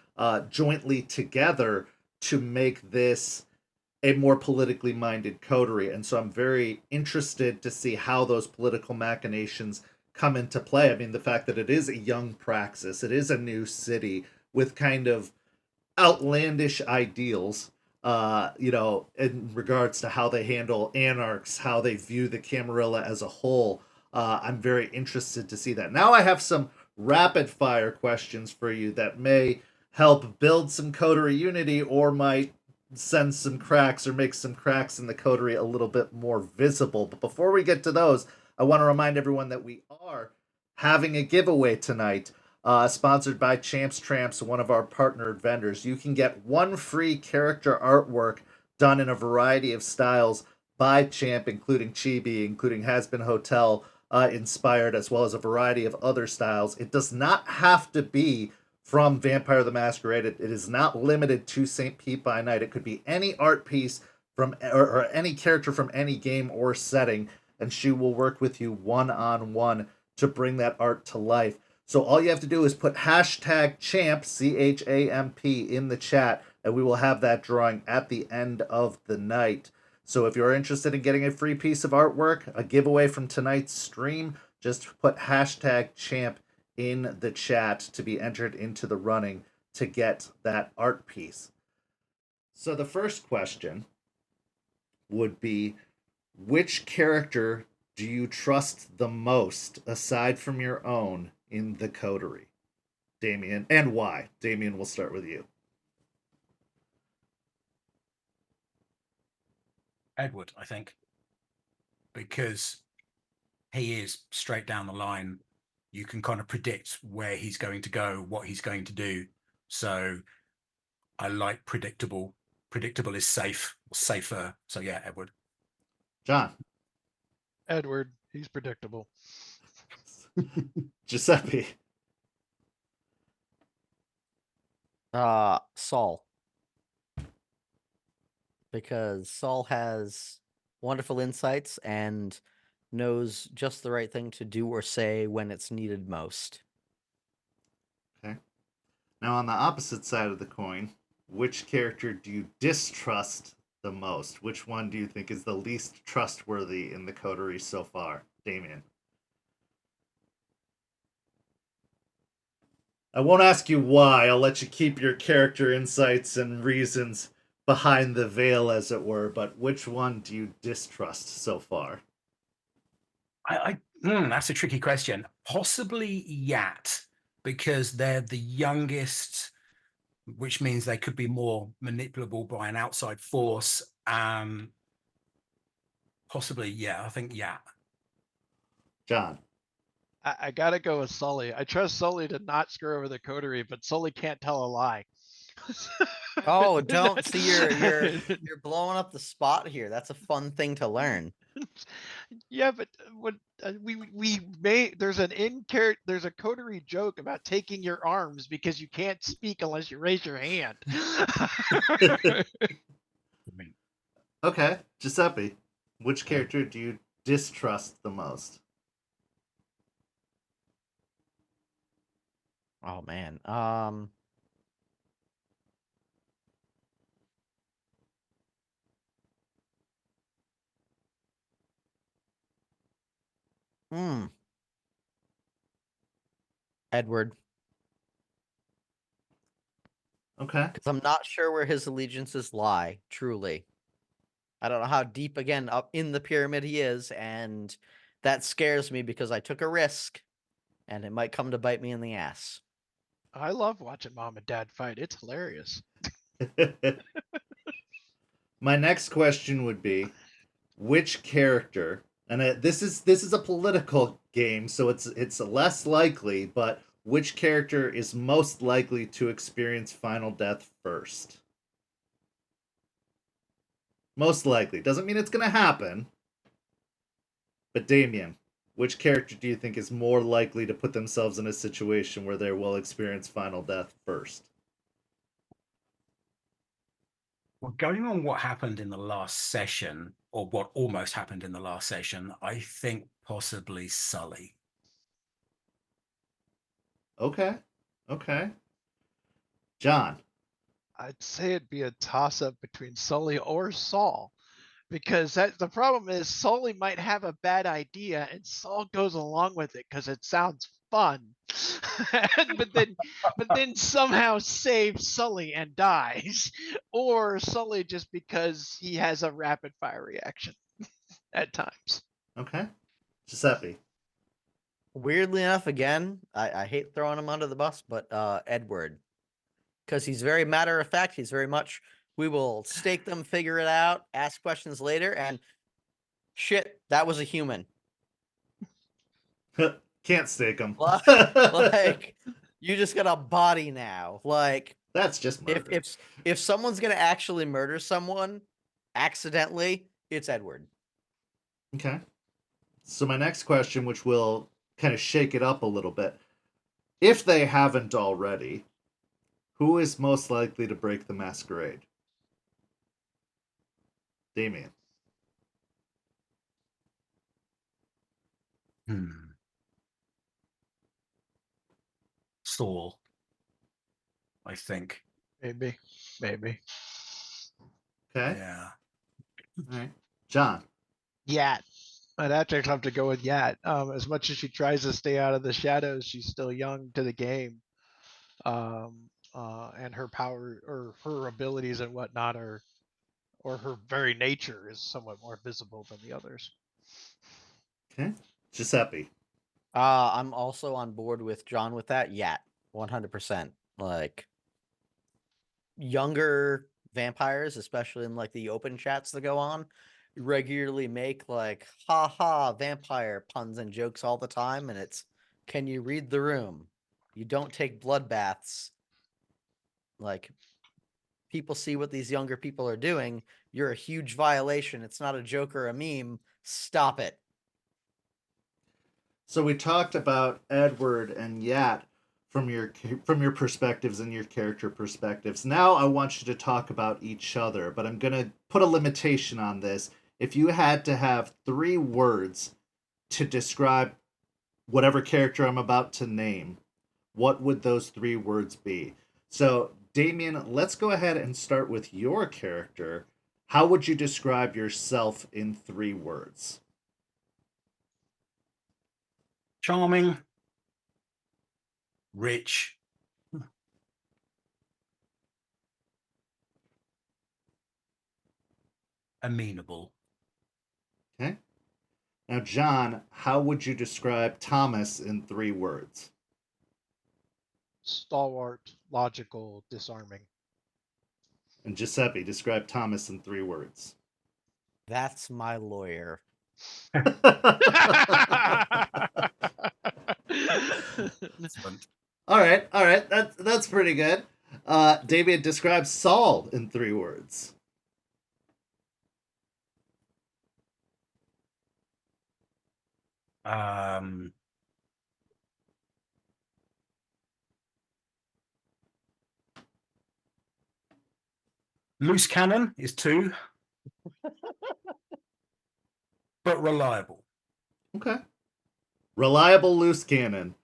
jointly together to make this a more politically minded coterie. And so I'm very interested to see how those political machinations come into play. I mean, the fact that it is a young praxis, it is a new city with kind of outlandish ideals, in regards to how they handle anarchs, how they view the Camarilla as a whole. I'm very interested to see that. Now I have some rapid fire questions for you that may help build some coterie unity or might send some cracks or make some cracks in the coterie a little bit more visible. But before we get to those, I want to remind everyone that we are having a giveaway tonight, sponsored by Champs Tramps, one of our partnered vendors. You can get one free character artwork done in a variety of styles by Champ, including Chibi, including Has Been Hotel inspired, as well as a variety of other styles. It does not have to be from Vampire the Masquerade. It is not limited to St. Pete by Night. It could be any art piece from or any character from any game or setting, and she will work with you one-on-one to bring that art to life. So all you have to do is put hashtag champ, CHAMP, in the chat, and we will have that drawing at the end of the night. So if you're interested in getting a free piece of artwork, a giveaway from tonight's stream, just put hashtag champ in the chat to be entered into the running to get that art piece. So the first question would be, which character do you trust the most aside from your own in the coterie? Damien, and why? Damien, we'll start with you. Edward, I think, because he is straight down the line. You can kind of predict where he's going to go, what he's going to do. So I like predictable. Predictable is safe, or safer. So yeah, Edward. John. Edward, he's predictable. Giuseppe. Saul. Because Saul has wonderful insights and knows just the right thing to do or say when it's needed most. Okay. Now, on the opposite side of the coin, which character do you distrust the most? Which one do you think is the least trustworthy in the coterie so far? Damien. I won't ask you why. I'll let you keep your character insights and reasons behind the veil, as it were, but which one do you distrust so far? That's a tricky question. Possibly Yat, because they're the youngest, which means they could be more manipulable by an outside force. Possibly, yeah, I think Yat. John. I gotta go with Sully. I trust Sully to not screw over the coterie, but Sully can't tell a lie. Oh, don't see you're blowing up the spot here. That's a fun thing to learn. Yeah, but what we made there's there's a Coterie joke about taking your arms because you can't speak unless you raise your hand. I mean, Okay, Giuseppe, which character do you distrust the most? Oh man. Hmm. Edward, Okay. because I'm not sure where his allegiances lie, truly. I don't know how deep again up in the pyramid he is, and that scares me because I took a risk and it might come to bite me in the ass. I love watching mom and dad fight. It's hilarious. My next question would be, which character, and this is a political game, so it's less likely, but which character is most likely to experience final death first? Most likely. Doesn't mean it's going to happen. But Damien, which character do you think is more likely to put themselves in a situation where they will experience final death first? well, going on what happened in the last session, or what almost happened in the last session, I think possibly Sully. Okay. Okay. John. I'd say it'd be a toss up between Sully or Saul. Because the problem is Sully might have a bad idea and Saul goes along with it because it sounds fun. but then somehow saves Sully and dies. Or Sully just because he has a rapid fire reaction at times. Okay. Giuseppe. Weirdly enough, again, I hate throwing him under the bus, but Edward. Because he's very matter of fact. He's very much, we will stake them, figure it out, ask questions later, and shit, that was a human. Can't stake him. Like, you just got a body now. Like, That's just murder. if someone's gonna actually murder someone accidentally, it's Edward. Okay. So my next question, which will kind of shake it up a little bit, if they haven't already, who is most likely to break the masquerade? Damien. Saul, I think. Maybe. Okay. Yeah. All right. John. Yat. I'd actually have to go with Yat. As much as she tries to stay out of the shadows, she's still young to the game. And her power or her abilities and whatnot or her very nature is somewhat more visible than the others. Okay. Giuseppe. I'm also on board with John with that. Yeah, 100%. Like, younger vampires, especially in like the open chats that go on, regularly make like ha vampire puns and jokes all the time, and it's, can you read the room? You don't take bloodbaths. Like, people see what these younger people are doing. You're a huge violation. It's not a joke or a meme. Stop it. So we talked about Edward and Yat from your perspectives and your character perspectives. Now I want you to talk about each other, but I'm going to put a limitation on this. If you had to have 3 words to describe whatever character I'm about to name, what would those 3 words be? So, Damien, let's go ahead and start with your character. How would you describe yourself in 3 words? Charming, rich, amenable. Okay. Now, John, how would you describe Thomas in 3 words? Stalwart, logical, disarming. And Giuseppe, describe Thomas in 3 words. That's my lawyer. All right, that's pretty good. Damien, describe Saul in 3 words. Loose cannon is 2, but reliable. Okay. Reliable loose cannon.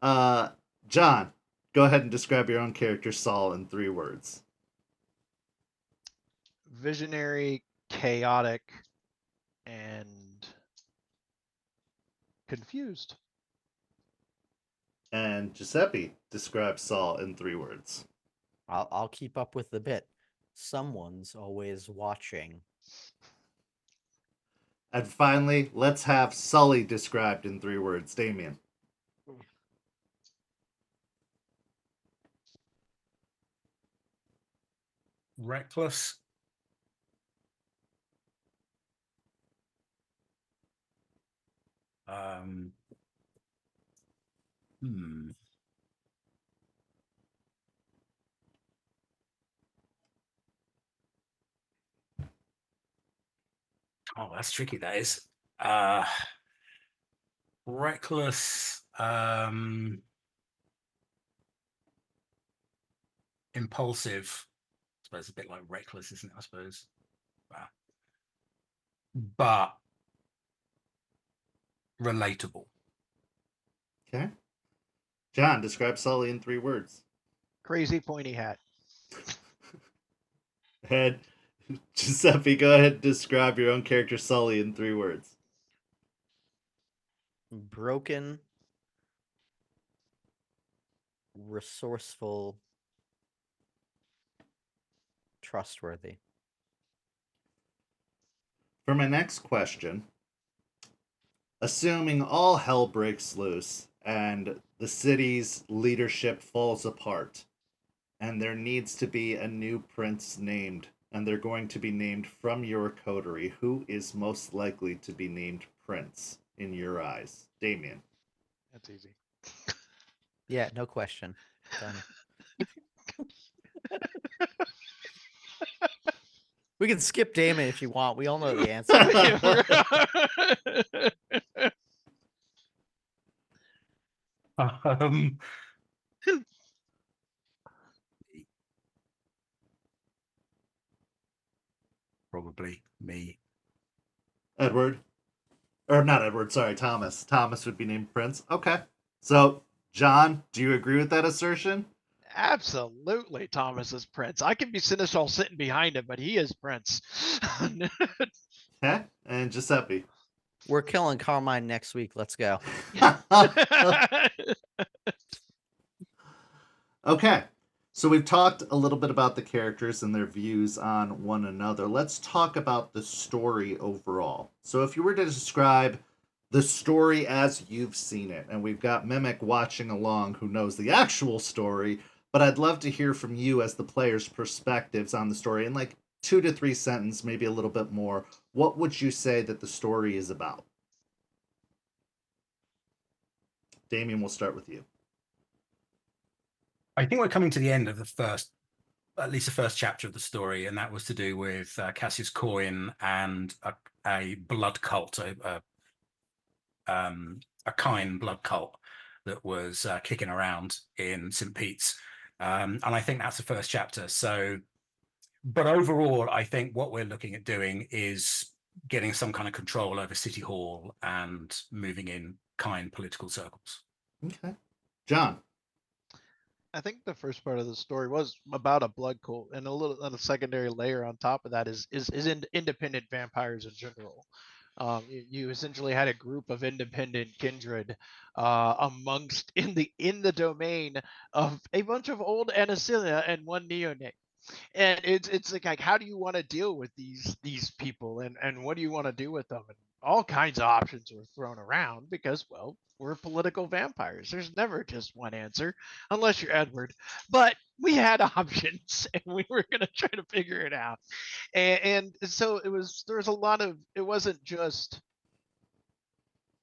John, go ahead and describe your own character, Saul, in 3 words. Visionary, chaotic, and confused. And Giuseppe, describe Saul in 3 words. I'll keep up with the bit. Someone's always watching. And finally, let's have Sully described in 3 words. Damien. Reckless. Hmm. Oh, that's tricky. That is. Reckless. Impulsive. I suppose a bit like reckless, isn't it? I suppose. Wow. But relatable. Okay. John, describe Sully in 3 words. Crazy pointy hat. And Giuseppe, go ahead and describe your own character, Sully, in 3 words. Broken, resourceful, trustworthy. For my next question, assuming all hell breaks loose and the city's leadership falls apart, and there needs to be a new prince named, and they're going to be named from your coterie, who is most likely to be named prince in your eyes? Damien. That's easy. Yeah, no question. Done. We can skip Damon if you want. We all know the answer. Probably me. Edward. Or not Edward, sorry, Thomas. Thomas would be named prince. Okay. So, John, do you agree with that assertion? Absolutely, Thomas is Prince. I can be Seneschal sitting behind him, but he is Prince. Okay. And Giuseppe. We're killing Carmine next week. Let's go. Okay. So we've talked a little bit about the characters and their views on one another. Let's talk about the story overall. So if you were to describe the story as you've seen it, and we've got Mimic watching along who knows the actual story, but I'd love to hear from you as the player's perspectives on the story in like 2 to 3 sentences, maybe a little bit more. What would you say that the story is about? Damien, we'll start with you. I think we're coming to the end of at least the first chapter of the story, and that was to do with Cassius Coin and a blood cult, a Kine blood cult that was kicking around in St. Pete's. And I think that's the first chapter. So, but overall, I think what we're looking at doing is getting some kind of control over City Hall and moving in Kine political circles. Okay. John. I think the first part of the story was about a blood cult, and a secondary layer on top of that is independent vampires in general. You essentially had a group of independent kindred amongst in the domain of a bunch of old Anacilia and one neonate. And it's like how do you want to deal with these people, and what do you want to do with them? And all kinds of options were thrown around because, well, we're political vampires. There's never just one answer unless you're Edward. But we had options and we were going to try to figure it out. And so there was a lot of, it wasn't just,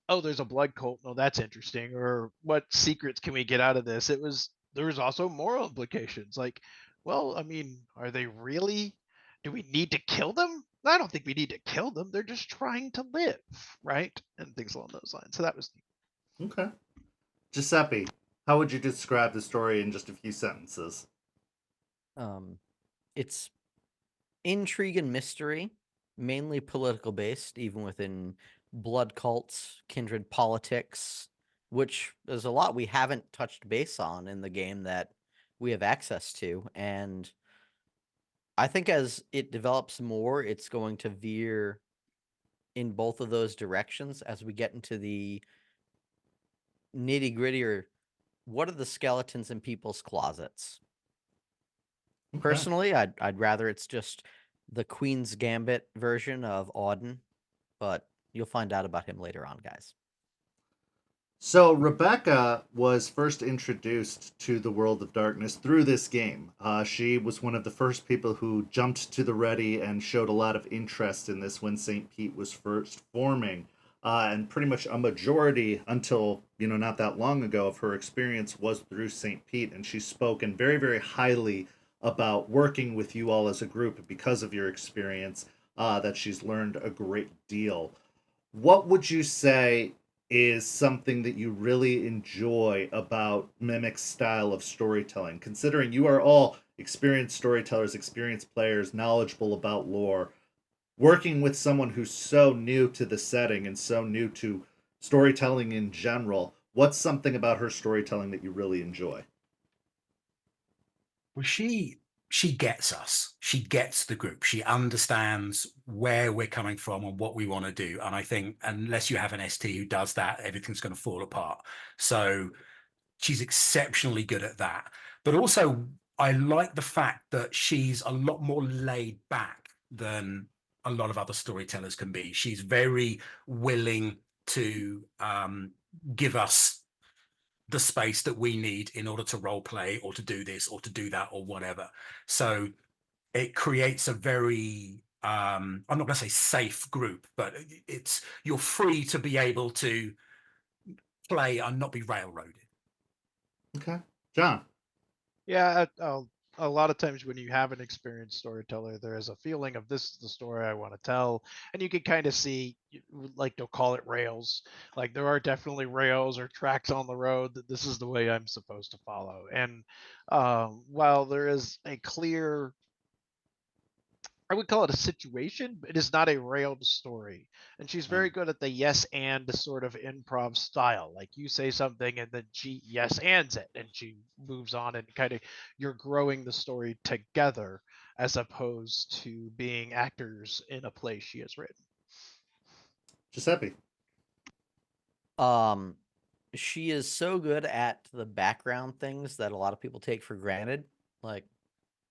oh, there's a blood cult. No, that's interesting. Or what secrets can we get out of this? It was, there's also moral implications. Like, well, I mean, are they really? Do we need to kill them? I don't think we need to kill them. They're just trying to live, right? And things along those lines. So that was neat. Okay. Giuseppe, how would you describe the story in just a few sentences? It's intrigue and mystery, mainly political based, even within blood cults, kindred politics, which is a lot we haven't touched base on in the game that we have access to. And I think as it develops more, it's going to veer in both of those directions as we get into the nitty gritty, or what are the skeletons in people's closets. Okay. Personally, I'd rather it's just the Queen's Gambit version of Auden, but you'll find out about him later on, guys. So Rebecca was first introduced to the World of Darkness through this game. She was one of the first people who jumped to the ready and showed a lot of interest in this when St. Pete was first forming. And pretty much a majority, until not that long ago, of her experience was through St. Pete, and she's spoken very, very highly about working with you all as a group because of your experience. That she's learned a great deal. What would you say is something that you really enjoy about Mimic's style of storytelling, considering you are all experienced storytellers, experienced players, knowledgeable about lore, working with someone who's so new to the setting and so new to storytelling in general? What's something about her storytelling that you really enjoy? Well, she gets us. She gets the group. She understands where we're coming from and what we want to do. And I think unless you have an ST who does that, everything's going to fall apart. So she's exceptionally good at that. But also, I like the fact that she's a lot more laid back than a lot of other storytellers can be. She's very willing to give us the space that we need in order to role play or to do this or to do that or whatever. So it creates a very I'm not going to say safe group, but you're free to be able to play and not be railroaded. Okay. John. Yeah, a lot of times when you have an experienced storyteller, there is a feeling of this is the story I want to tell, and you can kind of see, like they'll call it rails. Like there are definitely rails or tracks on the road that this is the way I'm supposed to follow. And while there is a clear, I would call it a situation, but it is not a railed story. And she's very good at the yes and sort of improv style. Like you say something and then she yes ands it and she moves on, and kind of you're growing the story together as opposed to being actors in a play she has written. Giuseppe. She is so good at the background things that a lot of people take for granted. Like,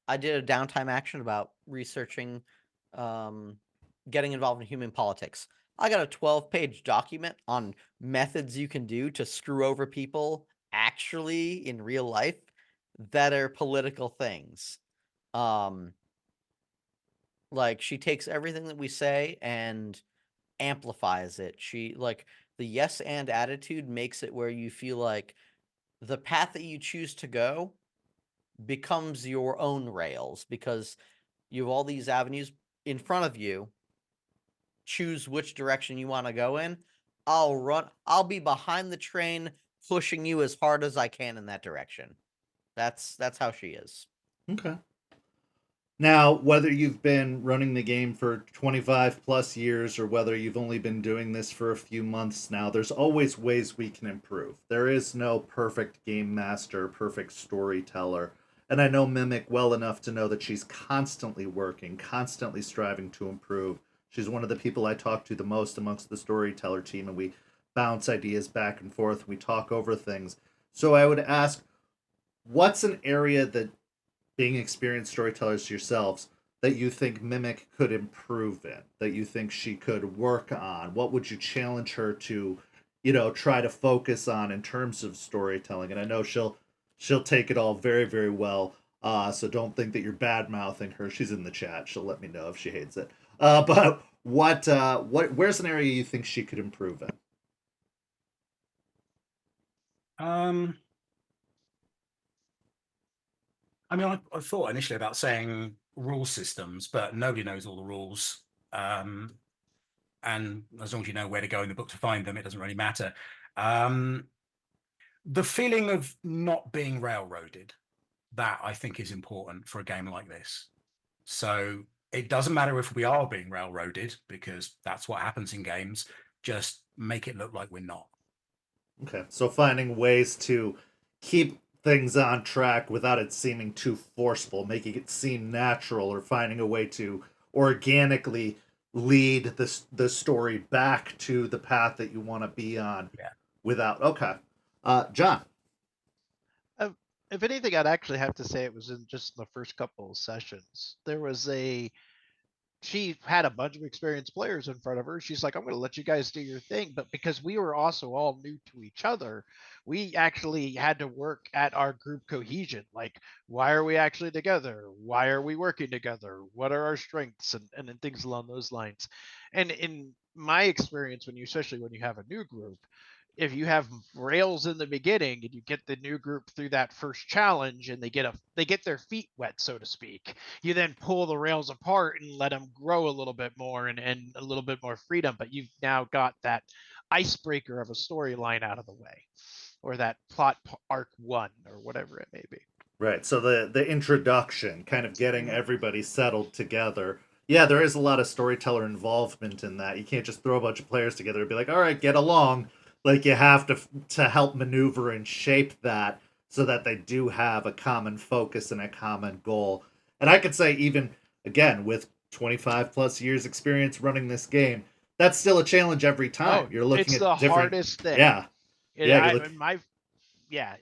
I did a downtime action about researching getting involved in human politics. I got a 12-page document on methods you can do to screw over people actually in real life that are political things. Like, she takes everything that we say and amplifies it. She, like, the yes and attitude makes it where you feel like the path that you choose to go becomes your own rails, because you have all these avenues in front of you. Choose which direction you want to go in. I'll be behind the train pushing you as hard as I can in that direction. That's how she is. Okay. Now, whether you've been running the game for 25 plus years or whether you've only been doing this for a few months now, there's always ways we can improve. There is no perfect game master, perfect storyteller. And I know Mimic well enough to know that she's constantly working, constantly striving to improve. She's one of the people I talk to the most amongst the storyteller team, and we bounce ideas back and forth. We talk over things. So I would ask, what's an area that, being experienced storytellers yourselves, that you think Mimic could improve in, that you think she could work on? What would you challenge her to, try to focus on in terms of storytelling? And I know she'll take it all very, very well. So don't think that you're bad mouthing her. She's in the chat. She'll let me know if she hates it. But where's an area you think she could improve in? I mean, I thought initially about saying rule systems, but nobody knows all the rules. And as long as you know where to go in the book to find them, it doesn't really matter. The feeling of not being railroaded, that I think is important for a game like this. So it doesn't matter if we are being railroaded, because that's what happens in games. Just make it look like we're not. Okay, so finding ways to keep things on track without it seeming too forceful, making it seem natural, or finding a way to organically lead the story back to the path that you want to be on. Yeah. Without okay, John. If anything, I'd actually have to say it was in just the first couple of sessions. She had a bunch of experienced players in front of her. She's like, I'm going to let you guys do your thing. But because we were also all new to each other, we actually had to work at our group cohesion. Like, why are we actually together? Why are we working together? What are our strengths? And things along those lines. And in my experience, especially when you have a new group, if you have rails in the beginning and you get the new group through that first challenge and they get their feet wet, so to speak, you then pull the rails apart and let them grow a little bit more and a little bit more freedom. But you've now got that icebreaker of a storyline out of the way, or that plot arc one, or whatever it may be. Right. So the introduction, kind of getting everybody settled together. Yeah, there is a lot of storyteller involvement in that. You can't just throw a bunch of players together and be like, "All right, get along." Like you have to help maneuver and shape that so that they do have a common focus and a common goal. And I could say even again with 25 plus years experience running this game, that's still a challenge every time. You're looking it's at the different hardest thing. Yeah.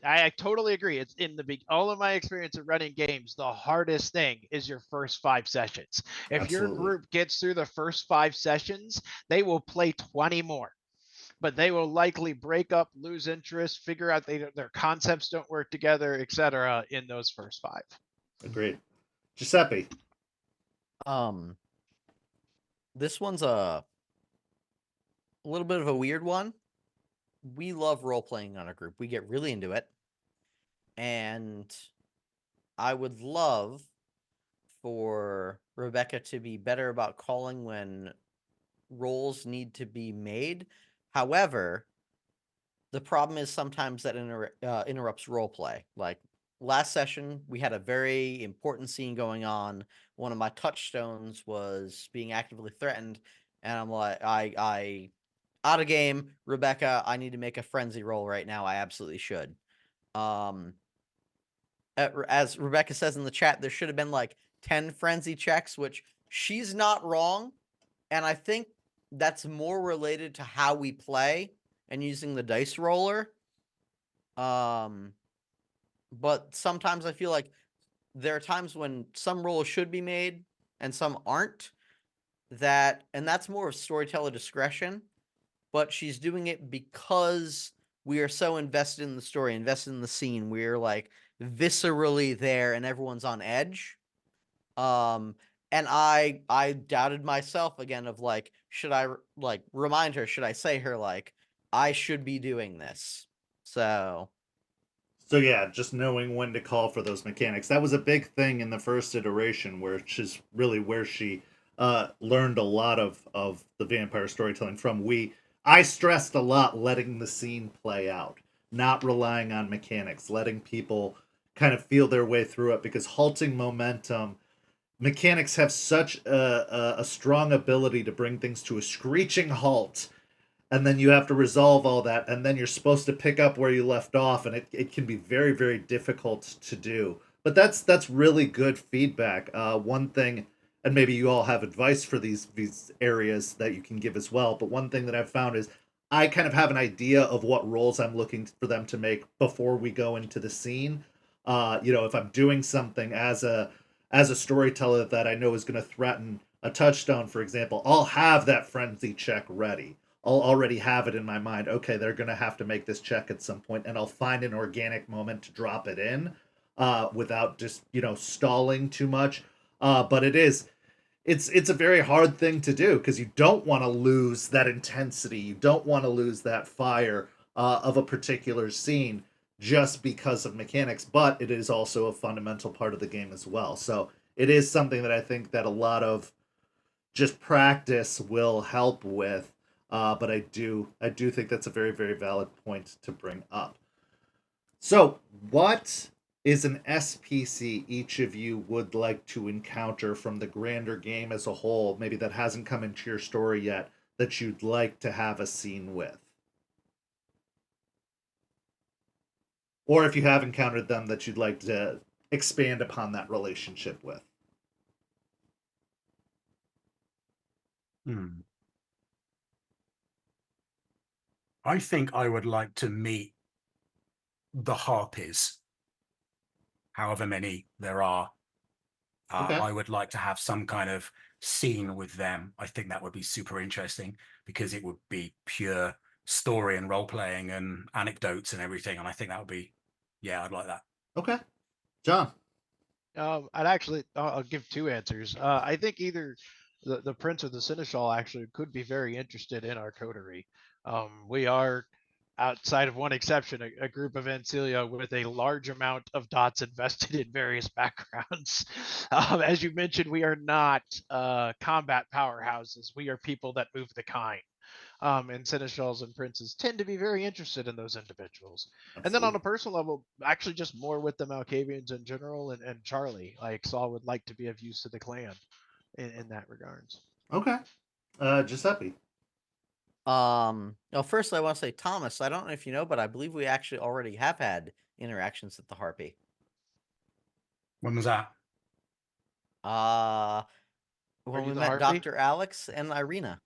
I totally agree. It's in all of my experience of running games, the hardest thing is your first 5 sessions. If your Absolutely. group gets through the first 5 sessions, they will play 20 more. But they will likely break up, lose interest, figure out their concepts don't work together, etc. in those first 5. Agreed. Giuseppe. This one's a little bit of a weird one. We love role playing on a group. We get really into it. And I would love for Rebecca to be better about calling when roles need to be made. However, the problem is sometimes that interrupts roleplay. Like last session, we had a very important scene going on. One of my touchstones was being actively threatened, and I'm like, I out of game, Rebecca. I need to make a frenzy roll right now. I absolutely should. As Rebecca says in the chat, there should have been like 10 frenzy checks, which she's not wrong, and I think that's more related to how we play and using the dice roller. But sometimes I feel like there are times when some rolls should be made and some aren't. And that's more of storyteller discretion. But she's doing it because we are so invested in the story, invested in the scene. We're like viscerally there, and everyone's on edge. And I doubted myself again of like, should I like remind her? Should I say her like, I should be doing this? So yeah, just knowing when to call for those mechanics. That was a big thing in the first iteration, which is really where she learned a lot of the vampire storytelling from. I stressed a lot letting the scene play out, not relying on mechanics, letting people kind of feel their way through it, because halting momentum, mechanics have such a strong ability to bring things to a screeching halt, and then you have to resolve all that, and then you're supposed to pick up where you left off, and it can be very, very difficult to do. But that's really good feedback. One thing, and maybe you all have advice for these areas that you can give as well, but one thing that I've found is I kind of have an idea of what roles I'm looking for them to make before we go into the scene. If I'm doing something as a storyteller that I know is going to threaten a touchstone, for example, I'll have that frenzy check ready. I'll already have it in my mind. Okay, they're going to have to make this check at some point, and I'll find an organic moment to drop it in without just stalling too much. But it's a very hard thing to do, because you don't want to lose that intensity. You don't want to lose that fire of a particular scene. just because of mechanics, but it is also a fundamental part of the game as well. So it is something that I think that a lot of just practice will help with. But I do think that's a very, very valid point to bring up. So, what is an SPC each of you would like to encounter from the grander game as a whole, maybe that hasn't come into your story yet, that you'd like to have a scene with? Or if you have encountered them, that you'd like to expand upon that relationship with? I think I would like to meet the Harpies, however many there are. Okay. I would like to have some kind of scene with them. I think that would be super interesting because it would be pure story and role playing and anecdotes and everything. And I think that would be, yeah, I'd like that. Okay. John? I'll give two answers. I think either the prince or the seneschal actually could be very interested in our coterie. We are, outside of one exception, a group of Ancilia with a large amount of dots invested in various backgrounds. As you mentioned, we are not combat powerhouses. We are people that move the kind. And seneschals and princes tend to be very interested in those individuals. Absolutely. And then on a personal level, actually just more with the Malkavians in general and Charlie. Like Saul would like to be of use to the clan in that regards. Okay. Giuseppe? No, first I want to say, Thomas, I don't know if you know, but I believe we actually already have had interactions with the Harpy. When was that? When you we the met Harpy? Dr. Alex and Irina.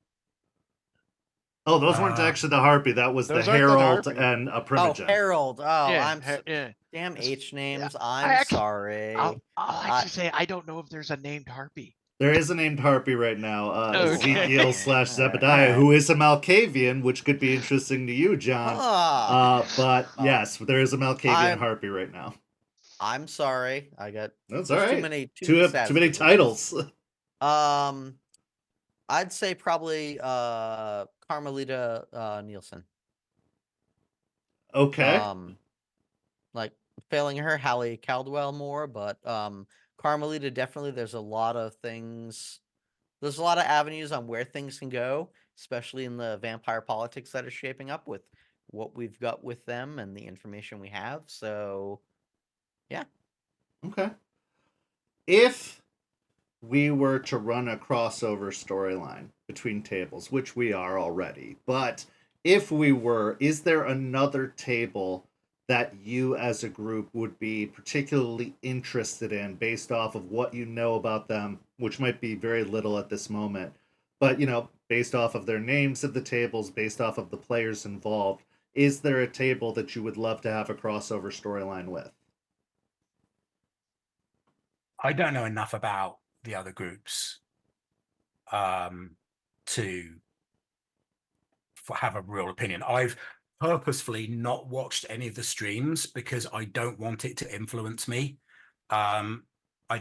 Oh, those weren't actually the Harpy. That was the those aren't the Herald Harpy. and a Oh, Primogen. Harold. Oh, Yeah, damn It's- H names. I I'm actually- sorry. I'll actually say I don't know if there's a named Harpy. There is a named Harpy right now, Okay. Ezekiel / Zebediah, who is a Malkavian, which could be interesting to you, John. But yes, there is a Malkavian Harpy right now. I'm sorry. I got That's all right. Too many titles. I'd say probably Carmelita Nielsen. Okay. Like failing her, Hallie Caldwell more, but Carmelita definitely. There's a lot of things. There's a lot of avenues on where things can go, especially in the vampire politics that are shaping up with what we've got with them and the information we have. So, yeah. Okay. If we were to run a crossover storyline between tables, which we are already, but if we were, is there another table that you as a group would be particularly interested in based off of what you know about them, which might be very little at this moment, but based off of their names of the tables, based off of the players involved, is there a table that you would love to have a crossover storyline with? I don't know enough about the other groups to have a real opinion. I've purposefully not watched any of the streams because I don't want it to influence me. I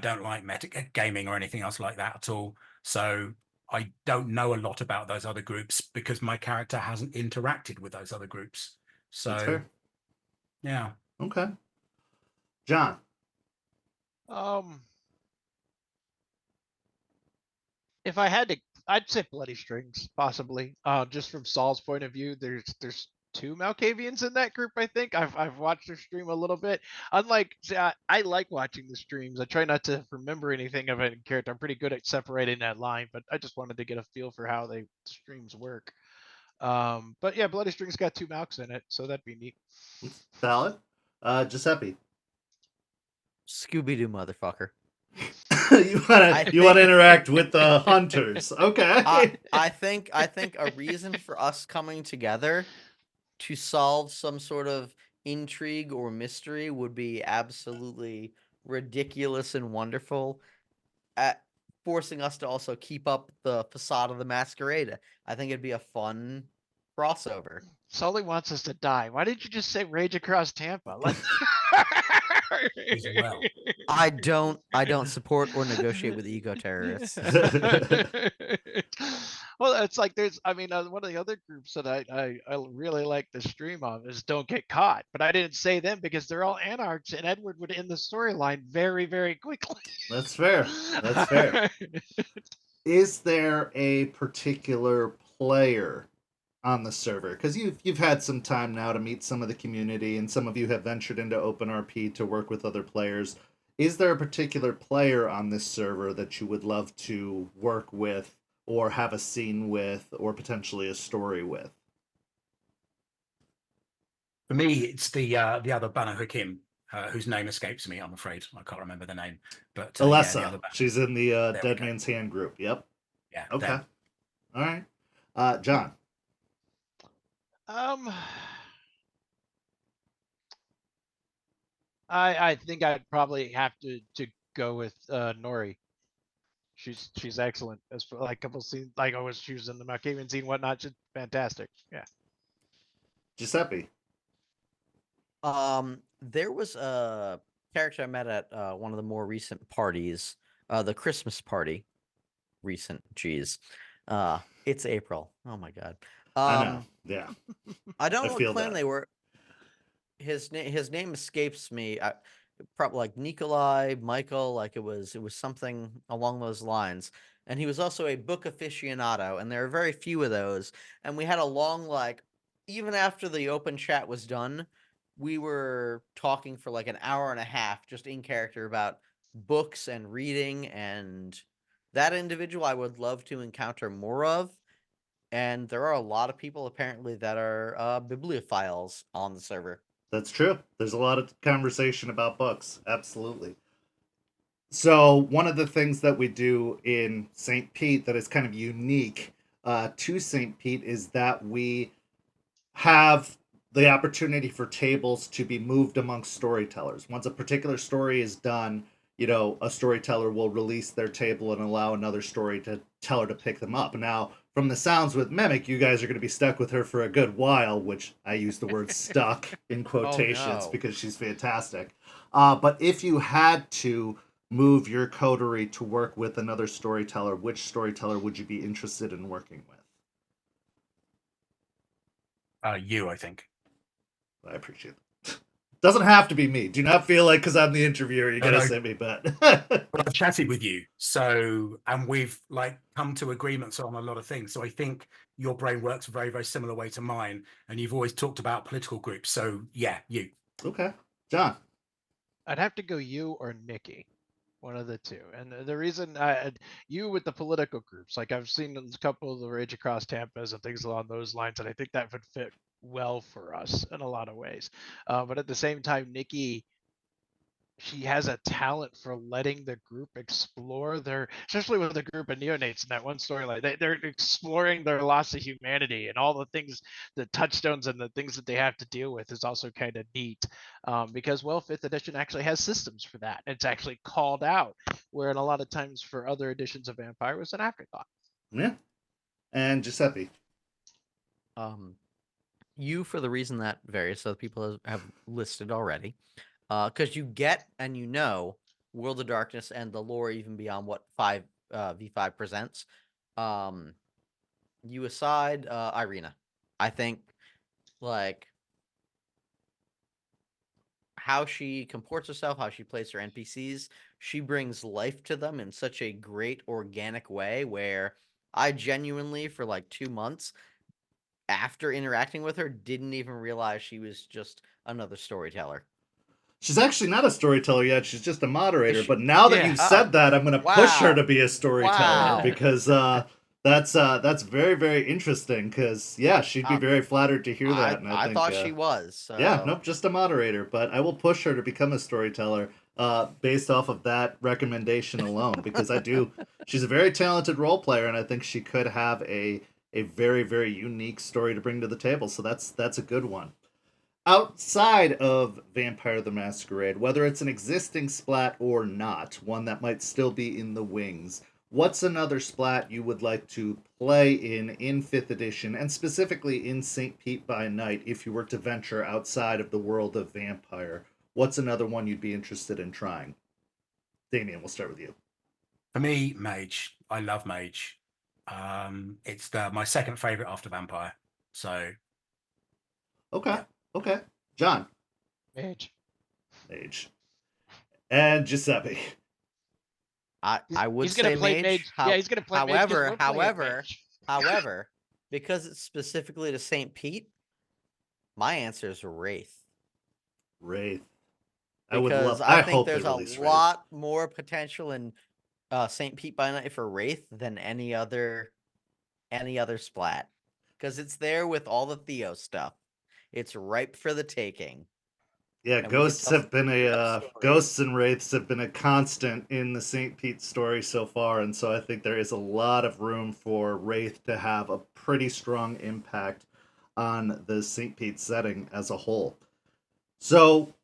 don't like metagaming or anything else like that at all. So I don't know a lot about those other groups because my character hasn't interacted with those other groups. So That's fair. Yeah. Okay. John? If I had to, I'd say Bloody Strings, possibly. Just from Saul's point of view, there's two Malkavians in that group. I think I've watched their stream a little bit. Unlike, I like watching the streams. I try not to remember anything of any character. I'm pretty good at separating that line, but I just wanted to get a feel for how the streams work. But yeah, Bloody Strings got two Malks in it, so that'd be neat. Valid. Giuseppe? Scooby-Doo, motherfucker. you want to interact with the hunters? Okay. I think a reason for us coming together to solve some sort of intrigue or mystery would be absolutely ridiculous and wonderful, at forcing us to also keep up the facade of the masquerade. I think it'd be a fun crossover. Sully wants us to die. Why didn't you just say Rage Across Tampa? as well. I don't support or negotiate with ego terrorists. Well, it's like I mean, one of the other groups that I really like the stream of is Don't Get Caught, but I didn't say them because they're all anarchs, and Edward would end the storyline very, very quickly. That's fair. That's fair. Is there a particular player on the server? Because you've had some time now to meet some of the community, and some of you have ventured into OpenRP to work with other players. Is there a particular player on this server that you would love to work with, or have a scene with, or potentially a story with? For me, it's the other Banu Hakim, whose name escapes me. I'm afraid I can't remember the name. But Alessa, the other Banu. she's in the There we Dead go. Man's Hand group. Yep. Yeah. Okay. them. All right. John. I think I'd probably have to go with Nori. She's excellent as for like a couple scenes, like always she was in the Malkavian scene, whatnot. Just fantastic. Yeah. Giuseppe. There was a character I met at one of the more recent parties, the Christmas party. Recent, geez. It's April. Oh my god. I know. Yeah. I don't I know feel what clan that. they were. His name escapes me. Probably like Nikolai, Michael, like it was something along those lines. And he was also a book aficionado, and there are very few of those. And we had a long, like, even after the open chat was done, we were talking for like an hour and a half just in character about books and reading, and that individual I would love to encounter more of. And there are a lot of people apparently that are bibliophiles on the server. That's true. There's a lot of conversation about books. Absolutely. So one of the things that we do in St. Pete that is kind of unique to St. Pete is that we have the opportunity for tables to be moved amongst storytellers. Once a particular story is done, a storyteller will release their table and allow another storyteller to pick them up. Now, from the sounds with Mimic, you guys are going to be stuck with her for a good while, which I use the word stuck in quotations no. because she's fantastic. But if you had to move your coterie to work with another storyteller, which storyteller would you be interested in working with? You, I think. I appreciate it. Doesn't have to be me. Do not feel like because I'm the interviewer, you're gonna say me, but Well, I've chatted with you, and we've like come to agreements on a lot of things. So I think your brain works a very, very similar way to mine, and you've always talked about political groups. So yeah, you. Okay, John. I'd have to go you or Nikki, one of the two. And the reason you with the political groups, like I've seen a couple of the Rage Across Tampas and things along those lines, and I think that would fit well for us in a lot of ways. But at the same time, Nikki, she has a talent for letting the group explore especially with the group of neonates in that one storyline. They're exploring their loss of humanity and all the things, the touchstones and the things that they have to deal with is also kind of neat. Because, well, 5th edition actually has systems for that. It's actually called out, where in a lot of times for other editions of Vampire was an afterthought. Yeah. And Giuseppe. You, for the reason that various other people have listed already. Because you get and World of Darkness and the lore even beyond what V5 presents. You aside, Irina. I think, like, how she comports herself, how she plays her NPCs, she brings life to them in such a great organic way where I genuinely, for like 2 months, after interacting with her, didn't even realize she was just another storyteller. She's actually not a storyteller yet. She's just a moderator. But now that you've said that, I'm going to push her to be a storyteller because that's very, very interesting. Because she'd be very flattered to hear that. And I think, thought she was. So. Yeah, nope, just a moderator. But I will push her to become a storyteller based off of that recommendation alone. Because she's a very talented role player, and I think she could have a very, very unique story to bring to the table. So that's a good one. Outside of Vampire the Masquerade, whether it's an existing splat or not, one that might still be in the wings, what's another splat you would like to play in 5th edition, and specifically in St. Pete by Night, if you were to venture outside of the world of Vampire? what's another one you'd be interested in trying? Damien, we'll start with you. For me, mage. I love mage. It's my second favorite after vampire. So Okay. Yeah. Okay. John. Mage. Mage. And Giuseppe. I would He's gonna say play mage. Yeah, he's gonna play mage 'cause we're playing mage. However, because it's specifically to St. Pete, my answer is Wraith. Wraith. Because I think hope there's they a release Wraith. lot more potential in St. Pete by Night for Wraith than any other splat. Because it's there with all the Theo stuff. It's ripe for the taking. Yeah, And we could ghosts tell have been ghosts and wraiths have been a constant in the St. Pete story so far, and so I think there is a lot of room for Wraith to have a pretty strong impact on the St. Pete setting as a whole. So,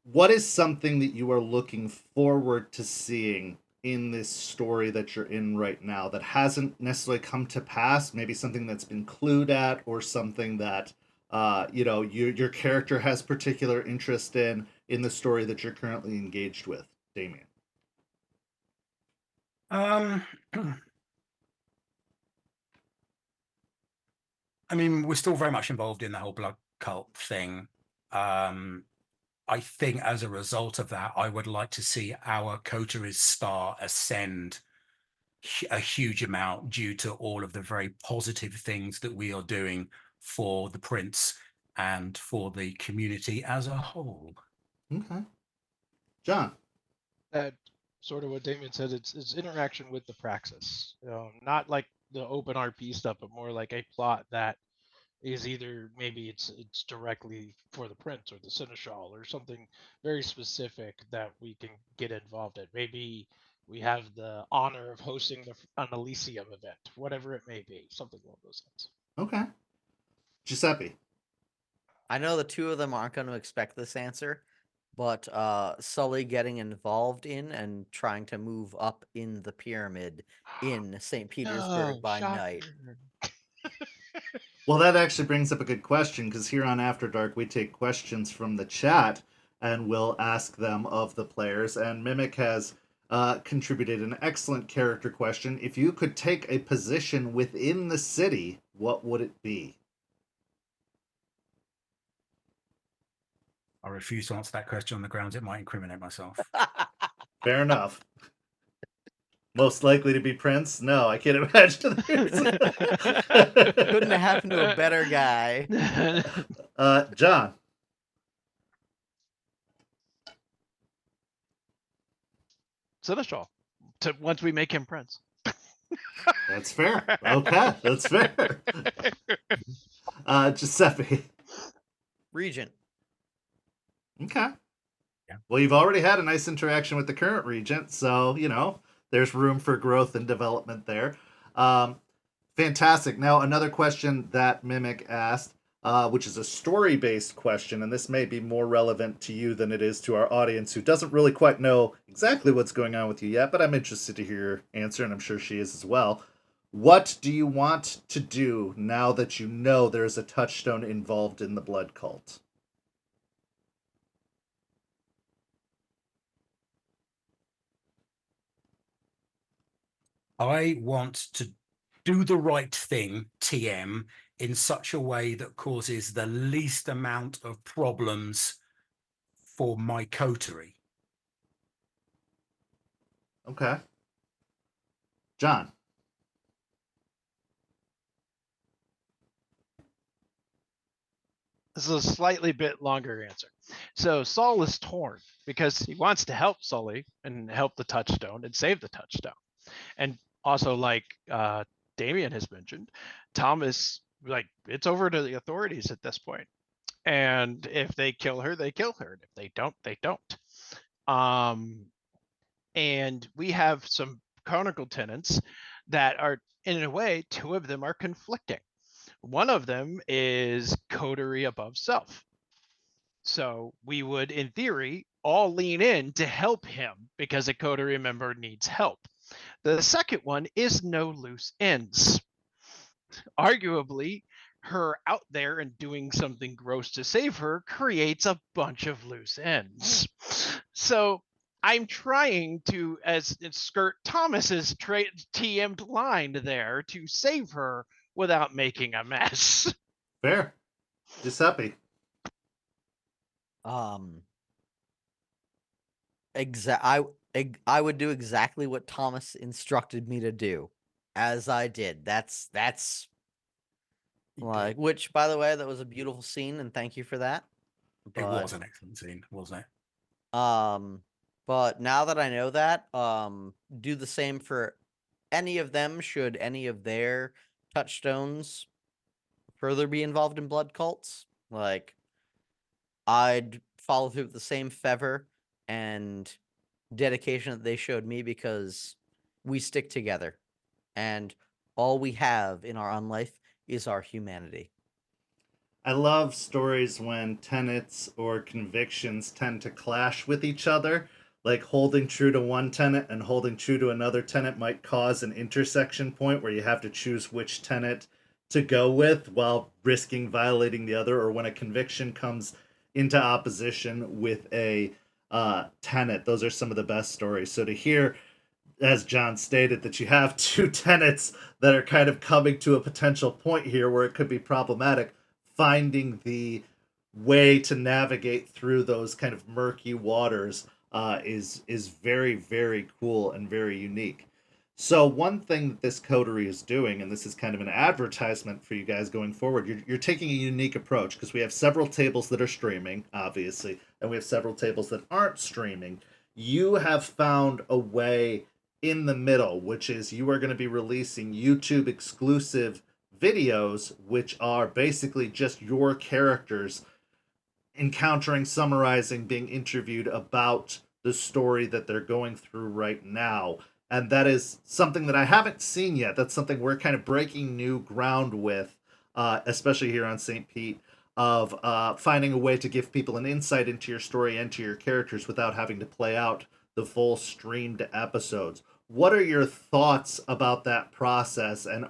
what is something that you are looking forward to seeing in this story that you're in right now that hasn't necessarily come to pass? Maybe something that's been clued at, or something that your character has particular interest in the story that you're currently engaged with, Damien. I mean, we're still very much involved in the whole blood cult thing. I think as a result of that, I would like to see our Coterie's star ascend a huge amount due to all of the very positive things that we are doing for the prince and for the community as a whole. Okay. John. That sort of what Damien said. It's interaction with the praxis. Not like the open RP stuff, but more like a plot that is either maybe it's directly for the prince or the seneschal or something very specific that we can get involved in. Maybe we have the honor of hosting an Elysium event, whatever it may be, something along those lines. Okay. Giuseppe. I know the two of them aren't going to expect this answer, but Sully getting involved in and trying to move up in the pyramid in St. Petersburg by Night. Well, that actually brings up a good question, because here on After Dark we take questions from the chat and we'll ask them of the players. And Mimic has contributed an excellent character question. If you could take a position within the city, what would it be? I refuse to answer that question on the grounds it might incriminate myself. Fair enough. Most likely to be Prince? No, I can't imagine. Couldn't have happened to a better guy. John. Seneschal. Once we make him Prince. That's fair. Okay, that's fair. Giuseppe. Regent. Okay. Yeah. Well, you've already had a nice interaction with the current regent, so, there's room for growth and development there. Fantastic. Now, another question that Mimic asked, which is a story-based question, and this may be more relevant to you than it is to our audience, who doesn't really quite know exactly what's going on with you yet, but I'm interested to hear your answer, and I'm sure she is as well. What do you want to do now that you know there's a touchstone involved in the blood cult? I want to do the right thing, TM, in such a way that causes the least amount of problems for my coterie. Okay. John. This is a slightly bit longer answer. So Saul is torn because he wants to help Sully and help the touchstone and save the touchstone. And also, like Damien has mentioned, Thomas, like, it's over to the authorities at this point. And if they kill her, they kill her. And if they don't, they don't. And we have some chronicle tenants that are, in a way, two of them are conflicting. One of them is coterie above self. So we would, in theory, all lean in to help him because a coterie member needs help. The second one is no loose ends. Arguably, her out there and doing something gross to save her creates a bunch of loose ends. So I'm trying to as skirt Thomas's TM'd line there to save her without making a mess. Fair. Giuseppe. Um, I would do exactly what Thomas instructed me to do, as I did. That's like, which, by the way, that was a beautiful scene, and thank you for that. It was an excellent scene, wasn't it? But now that I know that, do the same for any of them. Should any of their touchstones further be involved in blood cults, like, I'd follow through with the same fervor and dedication that they showed me, because we stick together, and all we have in our own life is our humanity. I love stories when tenets or convictions tend to clash with each other. Like holding true to one tenet and holding true to another tenet might cause an intersection point where you have to choose which tenet to go with while risking violating the other, or when a conviction comes into opposition with a tenet. Those are some of the best stories. So to hear, as John stated, that you have two tenets that are kind of coming to a potential point here where it could be problematic, finding the way to navigate through those kind of murky waters is very, very cool and very unique. So one thing that this coterie is doing, and this is kind of an advertisement for you guys going forward, you're taking a unique approach, because we have several tables that are streaming, obviously, and we have several tables that aren't streaming. You have found a way in the middle, which is you are going to be releasing YouTube exclusive videos, which are basically just your characters encountering, summarizing, being interviewed about the story that they're going through right now. And that is something that I haven't seen yet. That's something we're kind of breaking new ground with, especially here on St. Pete, of finding a way to give people an insight into your story and to your characters without having to play out the full streamed episodes. What are your thoughts about that process? And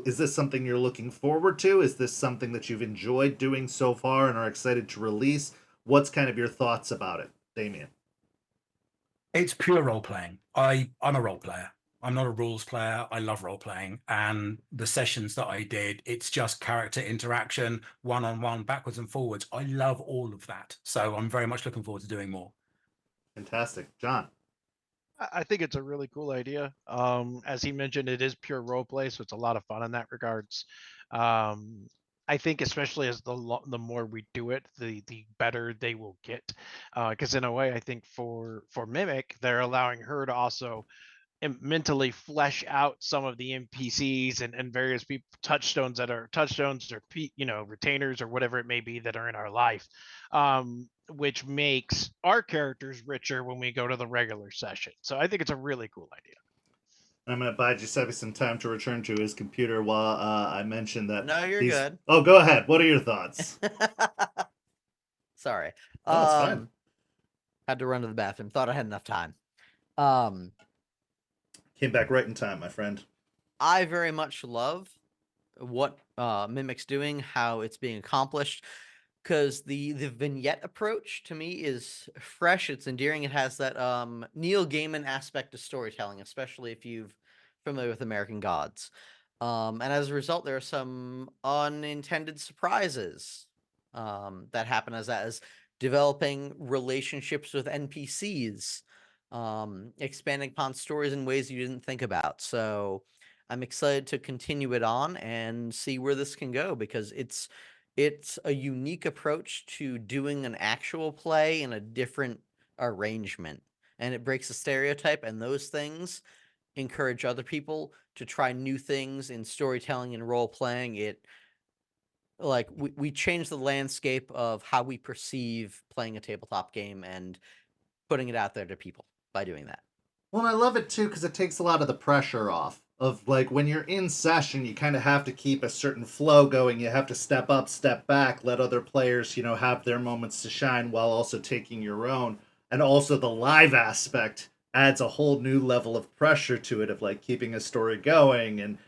is this something you're looking forward to? Is this something that you've enjoyed doing so far and are excited to release? What's kind of your thoughts about it, Damien? It's pure role playing. I'm a role player. I'm not a rules player. I love role playing, and the sessions that I did, it's just character interaction, one-on-one, backwards and forwards. I love all of that, so I'm very much looking forward to doing more. Fantastic. John? I think it's a really cool idea. As he mentioned, it is pure role play, so it's a lot of fun in that regards. I think especially as the more we do it, the better they will get. Because in a way, I think for Mimic, they're allowing her to also mentally flesh out some of the NPCs and various people touchstones that are touchstones or retainers or whatever it may be that are in our life, which makes our characters richer when we go to the regular session. So I think it's a really cool idea. I'm going to buy Giuseppe some time to return to his computer while I mention that. No, you're good. Oh, go ahead. What are your thoughts? Sorry. No, that's fine. Had to run to the bathroom. Thought I had enough time. Came back right in time, my friend. I very much love what Mimic's doing, how it's being accomplished, because the vignette approach to me is fresh. It's endearing. It has that Neil Gaiman aspect of storytelling, especially if you've familiar with American Gods. And as a result, there are some unintended surprises that happen as developing relationships with NPCs, expanding upon stories in ways you didn't think about. So I'm excited to continue it on and see where this can go, because it's a unique approach to doing an actual play in a different arrangement, and it breaks the stereotype, and those things encourage other people to try new things in storytelling and role playing. It like we change the landscape of how we perceive playing a tabletop game and putting it out there to people by doing that. Well, I love it too because it takes a lot of the pressure off of, like, when you're in session, you kind of have to keep a certain flow going. You have to step up, step back, let other players, have their moments to shine while also taking your own. And also the live aspect adds a whole new level of pressure to it, of like keeping a story going and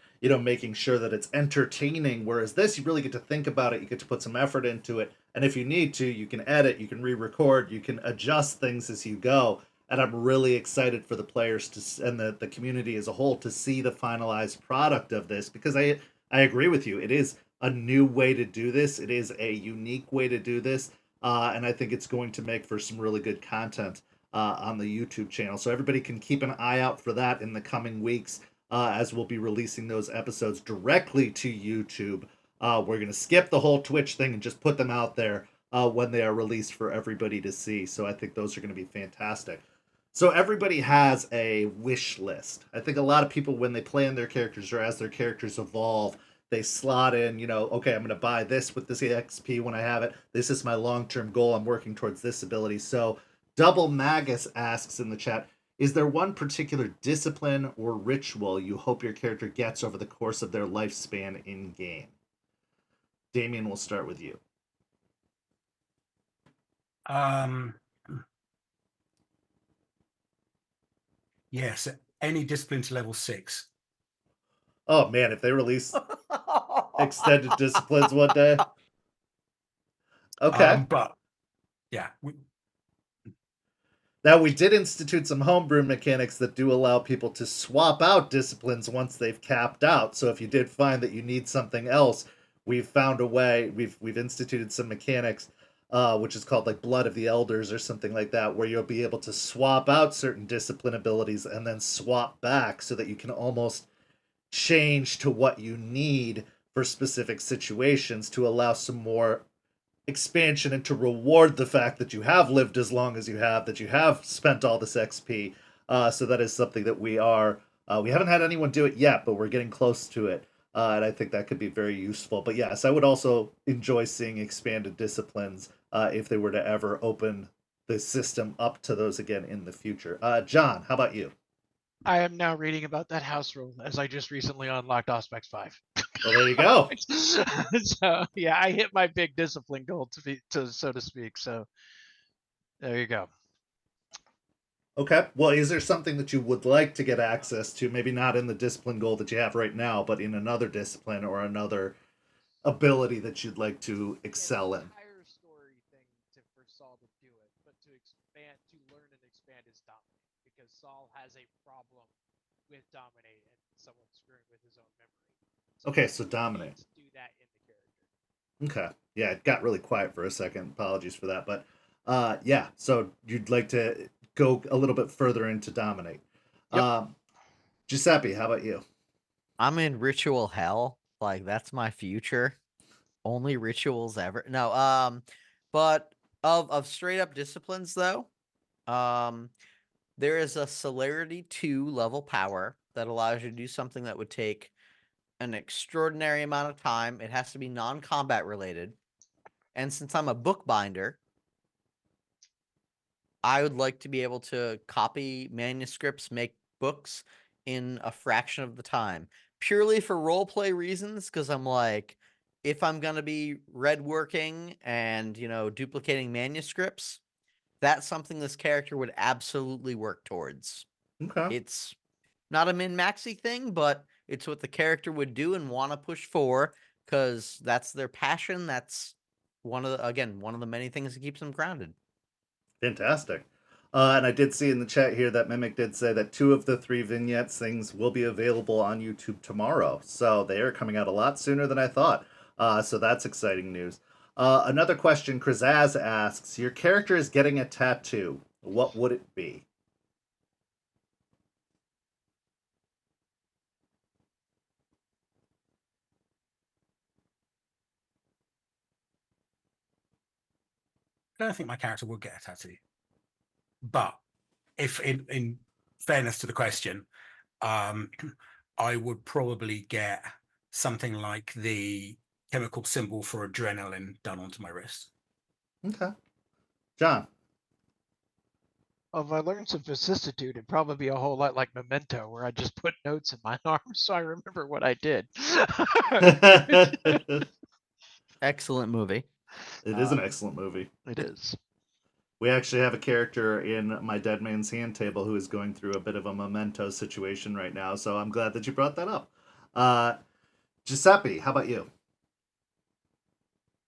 making sure that it's entertaining. Whereas this, you really get to think about it. You get to put some effort into it. And if you need to, you can edit, you can re-record, you can adjust things as you go. And I'm really excited for the players and the community as a whole to see the finalized product of this, because I agree with you. It is a new way to do this. It is a unique way to do this. And I think it's going to make for some really good content on the YouTube channel. So everybody can keep an eye out for that in the coming weeks, as we'll be releasing those episodes directly to YouTube. We're going to skip the whole Twitch thing and just put them out there when they are released for everybody to see. So I think those are going to be fantastic. So everybody has a wish list. I think a lot of people, when they plan their characters or as their characters evolve, they slot in, okay, I'm going to buy this with this XP when I have it. This is my long-term goal. I'm working towards this ability. So Double Magus asks in the chat, is there one particular discipline or ritual you hope your character gets over the course of their lifespan in-game? Damien, we'll start with you. Yes, any discipline to level 6. Oh, man, if they release extended disciplines one day. Okay. But, yeah. Now, we did institute some homebrew mechanics that do allow people to swap out disciplines once they've capped out. So if you did find that you need something else, we've found a way. We've instituted some mechanics, which is called like Blood of the Elders or something like that, where you'll be able to swap out certain discipline abilities and then swap back so that you can almost change to what you need for specific situations to allow some more expansion and to reward the fact that you have lived as long as you have, that you have spent all this XP. So that is something that we haven't had anyone do it yet, but we're getting close to it. And I think that could be very useful. But yes, I would also enjoy seeing expanded disciplines if they were to ever open the system up to those again in the future. John, how about you? I am now reading about that house rule as I just recently unlocked Auspex 5. Well, there you go. So yeah, I hit my big discipline goal so to speak. So there you go. Okay. Well, is there something that you would like to get access to? Maybe not in the discipline goal that you have right now, but in another discipline or another ability that you'd like to excel in. Higher story thing for Saul to do it, but to learn and expand his dominate, because Saul has a problem with dominate and someone screwing with his own memory. Okay, so dominate. Do that in the character. Okay. Yeah, it got really quiet for a second. Apologies for that, but yeah. So you'd like to go a little bit further into dominate. Yep. Giuseppe, how about you? I'm in ritual hell. Like, that's my future. Only rituals ever. No, but of straight up disciplines though, there is a celerity 2 level power that allows you to do something that would take an extraordinary amount of time. It has to be non-combat related. And since I'm a bookbinder, I would like to be able to copy manuscripts, make books in a fraction of the time. Purely for roleplay reasons, because I'm like, if I'm going to be red working and, duplicating manuscripts, that's something this character would absolutely work towards. Okay. It's not a min-maxy thing, but it's what the character would do and want to push for, because that's their passion. That's one of the many things that keeps them grounded. Fantastic. And I did see in the chat here that Mimic did say that 2 of the 3 vignettes things will be available on YouTube tomorrow. So they are coming out a lot sooner than I thought. So that's exciting news. Another question Krazaz asks, your character is getting a tattoo. What would it be? I don't think my character would get a tattoo. But if in fairness to the question, I would probably get something like the chemical symbol for adrenaline done onto my wrist. Okay. John? Well, if I learned some vicissitude, it'd probably be a whole lot like Memento, where I just put notes in my arm so I remember what I did. Excellent movie. It is an excellent movie. It is. We actually have a character in my Dead Man's Hand table who is going through a bit of a Memento situation right now, so I'm glad that you brought that up. Giuseppe, how about you?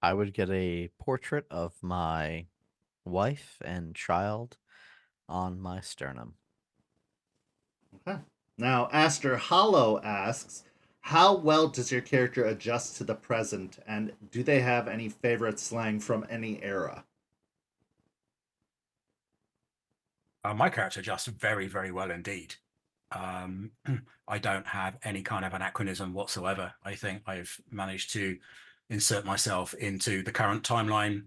I would get a portrait of my wife and child on my sternum. Okay. Now, Aster Hollow asks, how well does your character adjust to the present, and do they have any favorite slang from any era? My character adjusts very, very well indeed. I don't have any kind of anachronism whatsoever. I think I've managed to insert myself into the current timeline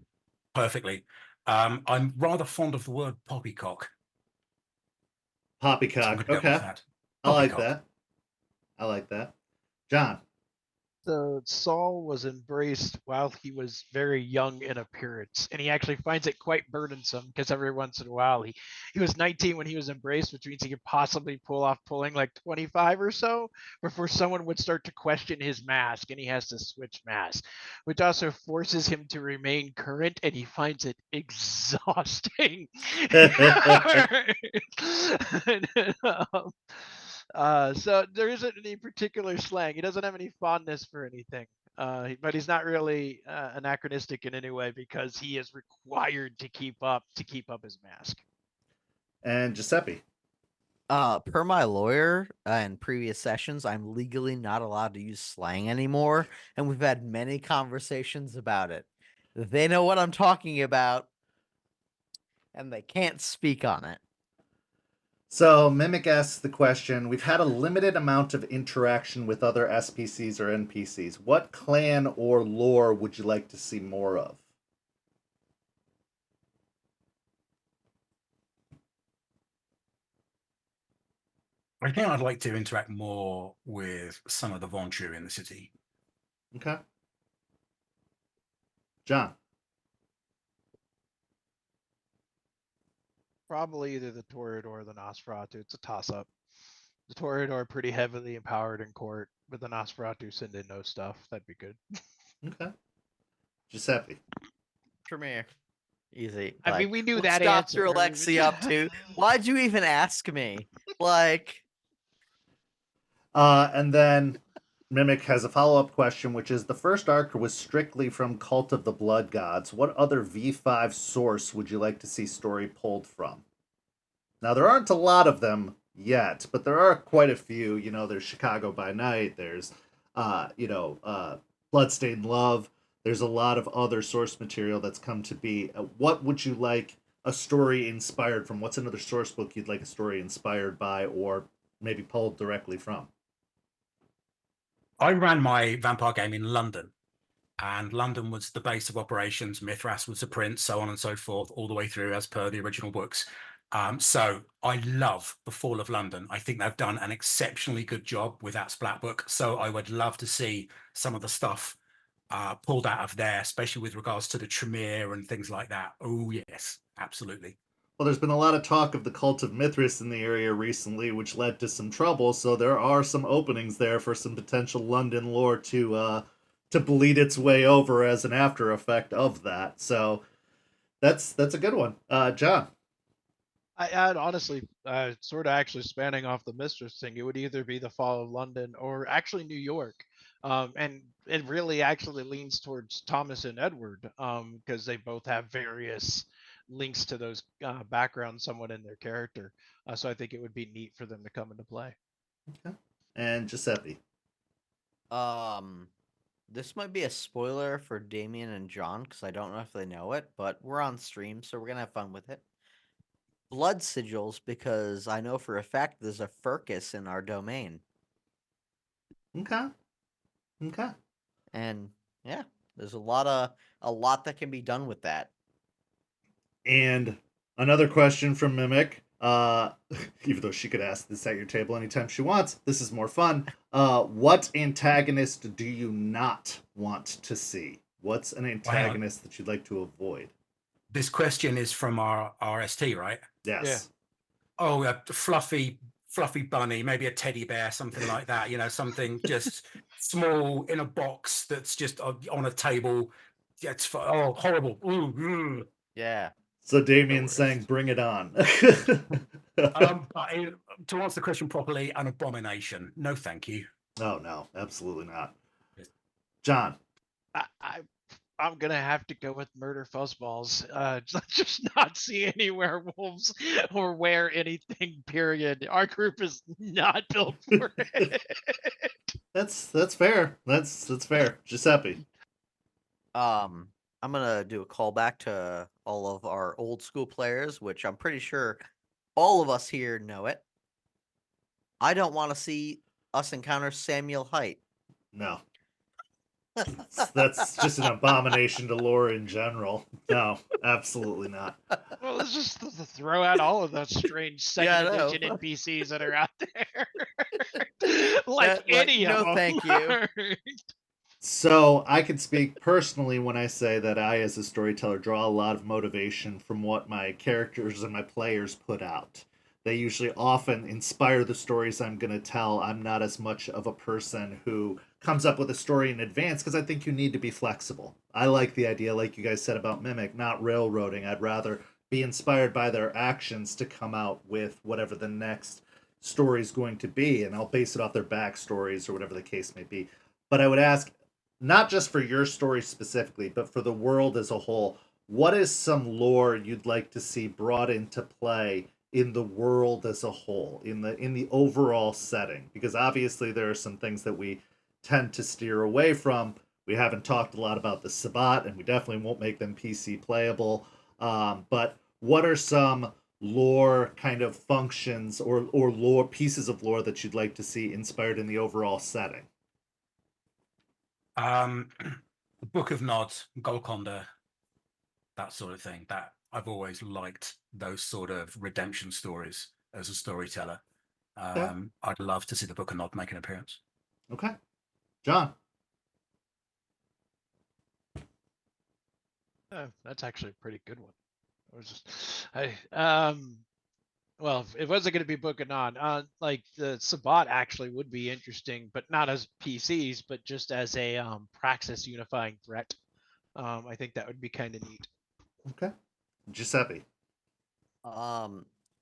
perfectly. I'm rather fond of the word poppycock. So I'm Poppycock. going to go with Okay. that. I like Poppycock. that. I like that. John. So Saul was embraced while he was very young in appearance, and he actually finds it quite burdensome because every once in a while he was 19 when he was embraced, which means he could possibly pull off pulling like 25 or so before someone would start to question his mask, and he has to switch masks, which also forces him to remain current, and he finds it exhausting. So there isn't any particular slang. He doesn't have any fondness for anything. But he's not really anachronistic in any way because he is required to keep up his mask. And Giuseppe. Per my lawyer in previous sessions, I'm legally not allowed to use slang anymore, and we've had many conversations about it. They know what I'm talking about, and they can't speak on it. So, Mimic asks the question, we've had a limited amount of interaction with other SPCs or NPCs. What clan or lore would you like to see more of? I think I'd like to interact more with some of the Venture in the city. Okay. John. Probably either the Toreador or the Nosferatu. It's a toss-up. The Toreador are pretty heavily empowered in court, but the Nosferatu send in no stuff. That'd be good. Okay. Giuseppe. Tremere. Easy. I mean, Like, we knew what's that Dr. answer. Alexi up to? Why'd you even ask me? Like, And then Mimic has a follow-up question, which is, the first arc was strictly from Cult of the Blood Gods. What other V5 source would you like to see story pulled from? Now, there aren't a lot of them yet, but there are quite a few. You know, there's Chicago by Night, there's, Bloodstained Love. There's a lot of other source material that's come to be. What would you like a story inspired from? What's another source book you'd like a story inspired by, or maybe pulled directly from? I ran my vampire game in London, and London was the base of operations. Mithras was the prince, so on and so forth, all the way through as per the original books. So I love the Fall of London. I think they've done an exceptionally good job with that splat book. So I would love to see some of the stuff pulled out of there, especially with regards to the Tremere and things like that. Oh yes, absolutely. Well, there's been a lot of talk of the cult of Mithras in the area recently, which led to some trouble. So there are some openings there for some potential London lore to bleed its way over as an after effect of that. So that's a good one, John. I'd honestly, sort of actually spanning off the Mistress thing, it would either be the Fall of London or actually New York. And it really actually leans towards Thomas and Edward, because they both have various links to those backgrounds somewhat in their character. So I think it would be neat for them to come into play. Okay. And Giuseppe. this might be a spoiler for Damien and John because I don't know if they know it, but we're on stream, so we're gonna have fun with it. Blood sigils, because I know for a fact there's a Furcus in our domain. Okay. Okay. And yeah, there's a lot that can be done with that. And another question from Mimic. Even though she could ask this at your table anytime she wants, this is more fun. What antagonist do you not want to see? What's an antagonist that you'd like to avoid? This question is from our RST, right? Yes. Yeah. Oh, a fluffy bunny, maybe a teddy bear, something like that. You know, something just small in a box that's just on a table. It's horrible. Ooh. Yeah. So Damien's worst. saying, "Bring it on." To answer the question properly, an abomination. No, thank you. No, absolutely not. John. I'm gonna have to go with murder fuzzballs. Just not see any werewolves or wear anything. Period. Our group is not built for it. That's fair. That's fair. Giuseppe. I'm gonna do a callback to all of our old school players, which I'm pretty sure all of us here know it. I don't want to see us encounter Samuel Height. No. That's just an abomination to lore in general. No, absolutely not. Well, let's just throw out all of those strange second Yeah, I know. edition NPCs that are out there. like any no, of them. thank you. So I can speak personally when I say that I, as a storyteller, draw a lot of motivation from what my characters and my players put out. They usually often inspire the stories I'm going to tell. I'm not as much of a person who comes up with a story in advance because I think you need to be flexible. I like the idea, like you guys said about Mimic, not railroading. I'd rather be inspired by their actions to come out with whatever the next story is going to be, and I'll base it off their backstories or whatever the case may be. But I would ask, not just for your story specifically, but for the world as a whole, what is some lore you'd like to see brought into play in the world as a whole, in the overall setting? Because obviously there are some things that we tend to steer away from. We haven't talked a lot about the Sabbat, and we definitely won't make them PC playable. But what are some lore kind of functions or lore pieces of lore that you'd like to see inspired in the overall setting? The Book of Nods, Golconda, that sort of thing. That I've always liked those sort of redemption stories as a storyteller. Okay. I'd love to see the Book of Nod make an appearance. Okay. John. That's actually a pretty good one. I was just, well, if it wasn't going to be Book of Nod, like the Sabbat actually would be interesting, but not as PCs, but just as a Praxis unifying threat. I think that would be kind of neat. Okay. Giuseppe.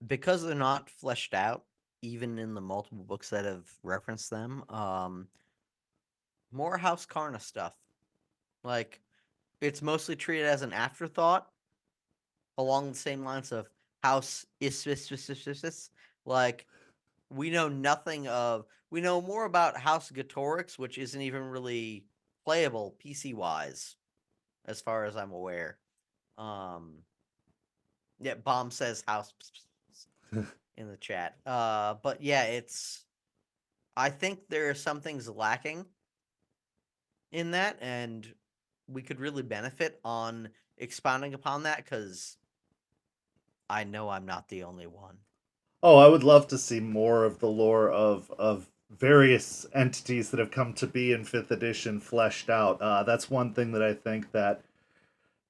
Because they're not fleshed out, even in the multiple books that have referenced them, more House Karna stuff. Like, it's mostly treated as an afterthought, along the same lines of House is. Like, we know nothing of. We know more about House Gatorix, which isn't even really playable PC wise, as far as I'm aware. Yeah, Bomb says House in the chat. But yeah, it's. I think there are some things lacking in that, and we could really benefit on expounding upon that, because I know I'm not the only one. Oh, I would love to see more of the lore of various entities that have come to be in 5th edition fleshed out. That's one thing that I think that,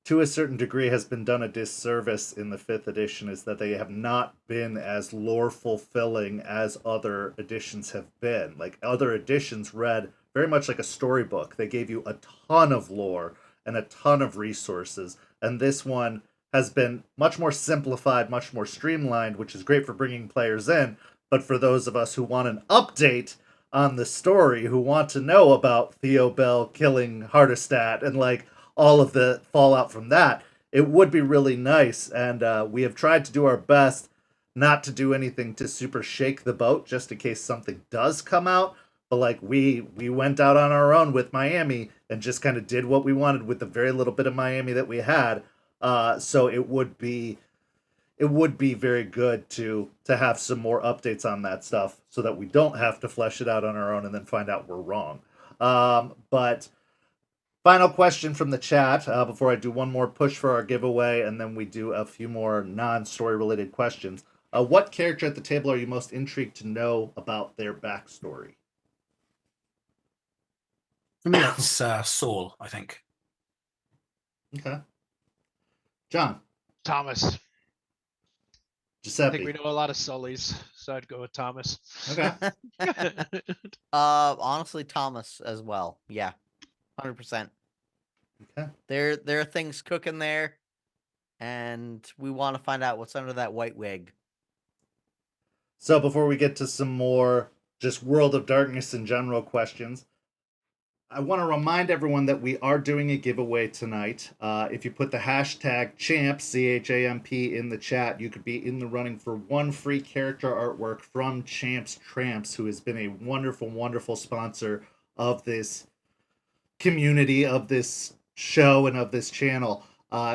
to a certain degree, has been done a disservice in the 5th edition, is that they have not been as lore fulfilling as other editions have been. Like, other editions read very much like a storybook. They gave you a ton of lore and a ton of resources, and this one has been much more simplified, much more streamlined, which is great for bringing players in. But for those of us who want an update on the story, who want to know about Theo Bell killing Hardestat and like all of the fallout from that, it would be really nice. And we have tried to do our best not to do anything to super shake the boat, just in case something does come out. But like we went out on our own with Miami and just kind of did what we wanted with the very little bit of Miami that we had. So it would be very good to have some more updates on that stuff, so that we don't have to flesh it out on our own and then find out we're wrong. But final question from the chat before I do one more push for our giveaway, and then we do a few more non-story related questions. What character at the table are you most intrigued to know about their backstory? For me, that's Saul, I think. Okay. John. Thomas. Giuseppe. I think we know a lot of Sullys, so I'd go with Thomas. Okay. Honestly, Thomas as well. Yeah, 100%. Okay. There are things cooking there, and we want to find out what's under that white wig. So before we get to some more just World of Darkness in general questions. I want to remind everyone that we are doing a giveaway tonight. If you put the hashtag CHAMP, CHAMP, in the chat, you could be in the running for one free character artwork from Champs Tramps, who has been a wonderful, wonderful sponsor of this community, of this show, and of this channel.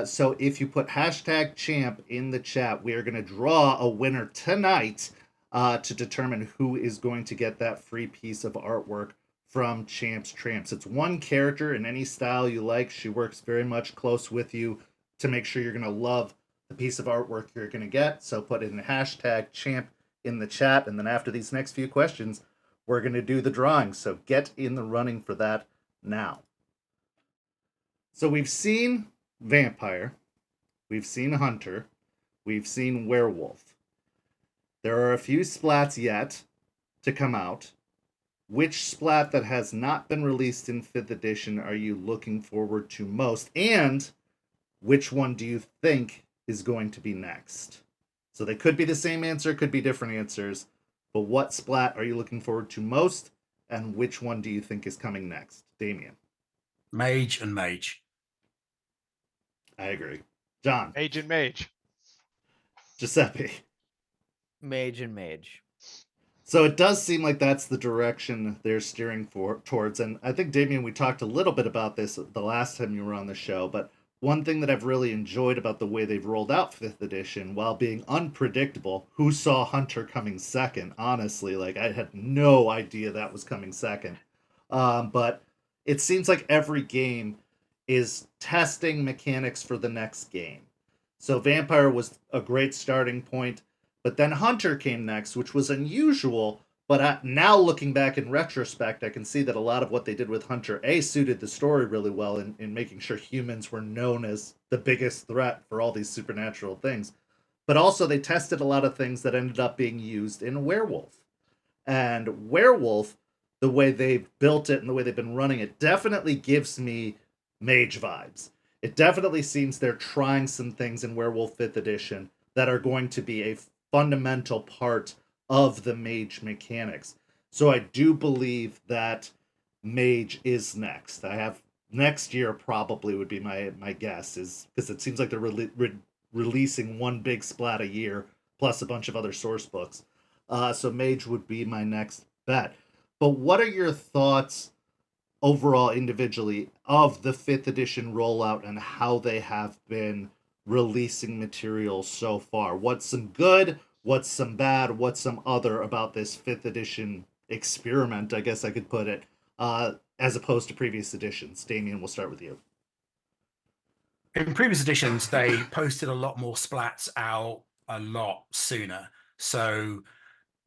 So if you put hashtag CHAMP in the chat, we are going to draw a winner tonight to determine who is going to get that free piece of artwork from Champs Tramps. It's one character in any style you like. She works very much close with you to make sure you're going to love the piece of artwork you're going to get. So put in the hashtag champ in the chat. And then after these next few questions, we're going to do the drawing. So get in the running for that now. So we've seen vampire, we've seen hunter, we've seen werewolf. There are a few splats yet to come out. Which splat that has not been released in 5th edition are you looking forward to most? And which one do you think is going to be next? So they could be the same answer, could be different answers. But what splat are you looking forward to most? And which one do you think is coming next? Damien. Mage and mage. I agree. John. Mage and mage. Giuseppe. Mage and mage. So it does seem like that's the direction they're steering towards. And I think, Damien, we talked a little bit about this the last time you were on the show, but one thing that I've really enjoyed about the way they've rolled out 5th edition, while being unpredictable, who saw Hunter coming second? Honestly, like, I had no idea that was coming second. But it seems like every game is testing mechanics for the next game. So Vampire was a great starting point. But then Hunter came next, which was unusual. But now looking back in retrospect, I can see that a lot of what they did with Hunter, suited the story really well in making sure humans were known as the biggest threat for all these supernatural things. But also they tested a lot of things that ended up being used in Werewolf. And Werewolf, the way they've built it and the way they've been running it, definitely gives me mage vibes. It definitely seems they're trying some things in Werewolf 5th edition that are going to be a fundamental part of the mage mechanics. So I do believe that mage is next. I have next year probably would be my guess, is because it seems like they're releasing one big splat a year plus a bunch of other source books. So mage would be my next bet. But what are your thoughts overall individually of the 5th edition rollout and how they have been releasing material so far? What's some good, what's some bad, what's some other about this 5th edition experiment, I guess I could put it, as opposed to previous editions? Damien, we'll start with you. In previous editions, they posted a lot more splats out a lot sooner. So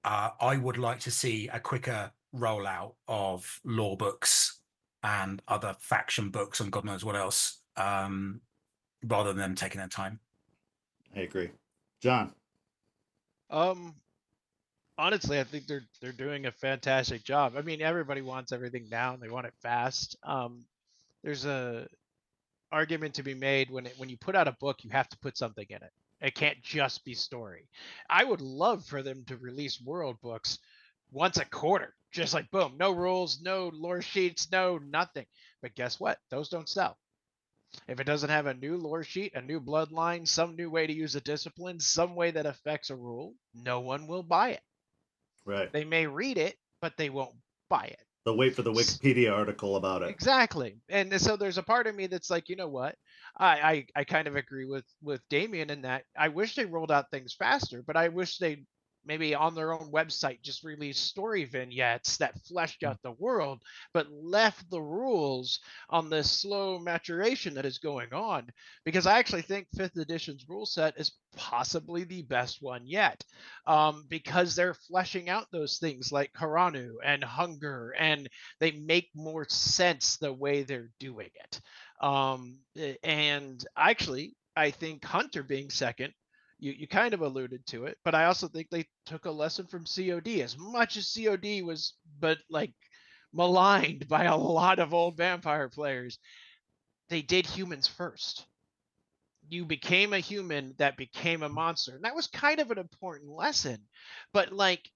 I would like to see a quicker rollout of lore books and other faction books and God knows what else, rather than them taking their time. I agree. John. Honestly, I think they're doing a fantastic job. I mean, everybody wants everything now and they want it fast. There's a argument to be made when you put out a book, you have to put something in it. It can't just be story. I would love for them to release world books once a quarter, just like boom, no rules, no lore sheets, no nothing. But guess what? Those don't sell. If it doesn't have a new lore sheet, a new bloodline, some new way to use a discipline, some way that affects a rule, no one will buy it. Right. They may read it, but they won't buy it. They'll wait for the Wikipedia article about it. Exactly. And so there's a part of me that's like, you know what? I kind of agree with Damien in that I wish they rolled out things faster, but I wish they maybe on their own website just released story vignettes that fleshed out the world, but left the rules on this slow maturation that is going on. Because I actually think 5th edition's rule set is possibly the best one yet, because they're fleshing out those things like Karanu and hunger, and they make more sense the way they're doing it. And actually, I think Hunter being second, you kind of alluded to it, but I also think they took a lesson from COD. As much as COD was, but like maligned by a lot of old vampire players, they did humans first. You became a human that became a monster, and that was kind of an important lesson. But like,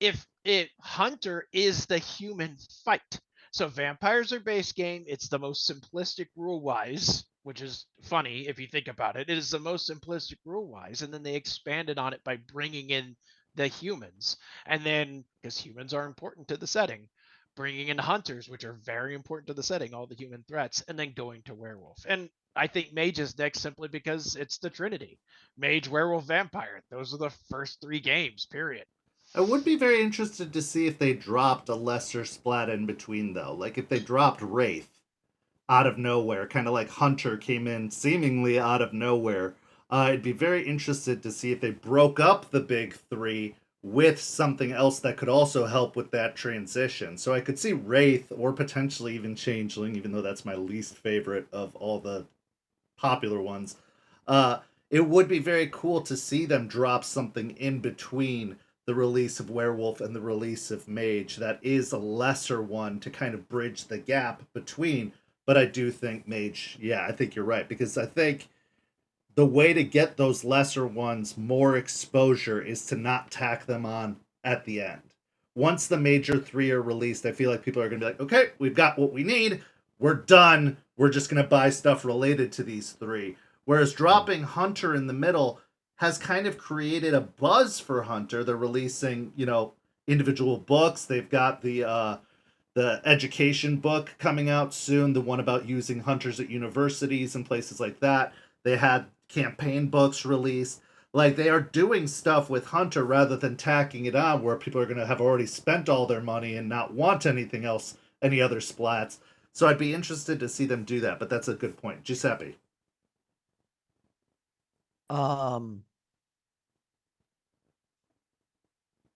if it Hunter is the human fight. So vampires are base game. It's the most simplistic rule wise, which is funny if you think about it. It is the most simplistic rule wise, and then they expanded on it by bringing in the humans, and then because humans are important to the setting, bringing in hunters, which are very important to the setting, all the human threats, and then going to werewolf. And I think mage is next simply because it's the Trinity: mage, werewolf, vampire. Those are the first 3 games. Period. I would be very interested to see if they dropped a lesser splat in between, though. Like if they dropped Wraith out of nowhere, kind of like Hunter came in seemingly out of nowhere. I'd be very interested to see if they broke up the big three with something else that could also help with that transition. So I could see Wraith or potentially even Changeling, even though that's my least favorite of all the popular ones. It would be very cool to see them drop something in between the release of Werewolf and the release of Mage that is a lesser one to kind of bridge the gap between. But I do think Mage, yeah, I think you're right, because I think the way to get those lesser ones more exposure is to not tack them on at the end. Once the major 3 are released, I feel like people are going to be like, okay, we've got what we need. We're done. We're just going to buy stuff related to these 3. Whereas dropping Hunter in the middle has kind of created a buzz for Hunter. They're releasing, individual books. They've got the education book coming out soon, the one about using hunters at universities and places like that. They had campaign books released. Like, they are doing stuff with Hunter rather than tacking it on where people are going to have already spent all their money and not want anything else, any other splats. So I'd be interested to see them do that, but that's a good point. Giuseppe.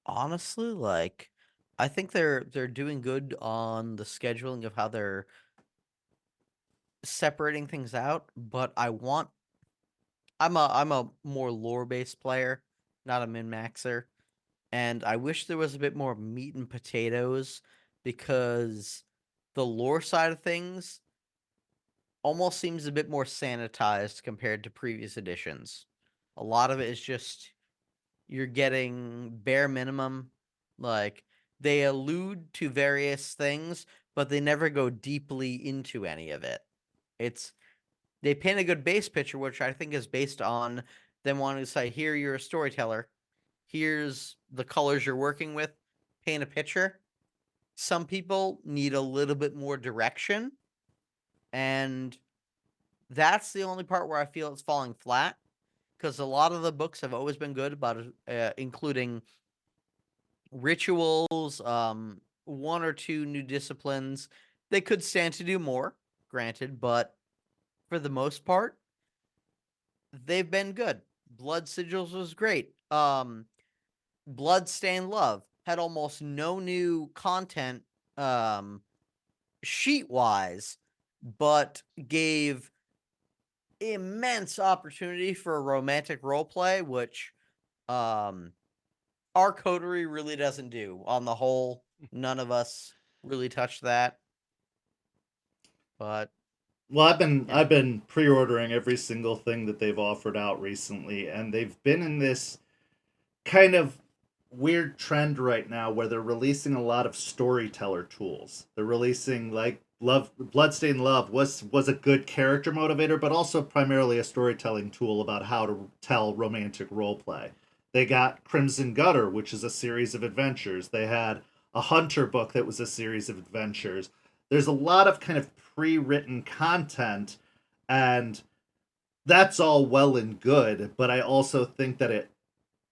Honestly, like, I think they're doing good on the scheduling of how they're separating things out, but I'm a more lore-based player, not a min-maxer, and I wish there was a bit more meat and potatoes, because the lore side of things almost seems a bit more sanitized compared to previous editions. A lot of it is just you're getting bare minimum. Like, they allude to various things, but they never go deeply into any of it. They paint a good base picture, which I think is based on them wanting to say, here, you're a storyteller. Here's the colors you're working with. Paint a picture. Some people need a little bit more direction, and that's the only part where I feel it's falling flat, because a lot of the books have always been good about including rituals, 1 or 2 new disciplines. They could stand to do more, granted, but for the most part, they've been good. Blood Sigils was great. Bloodstained Love had almost no new content sheet-wise, but gave immense opportunity for a romantic roleplay, which our coterie really doesn't do. On the whole, none of us really touch that. But Well, yeah. I've been pre-ordering every single thing that they've offered out recently, and they've been in this kind of weird trend right now where they're releasing a lot of storyteller tools. They're releasing, like, Bloodstained Love was a good character motivator, but also primarily a storytelling tool about how to tell romantic roleplay. They got Crimson Gutter, which is a series of adventures. They had a Hunter book that was a series of adventures. There's a lot of kind of pre-written content, and that's all well and good, but I also think that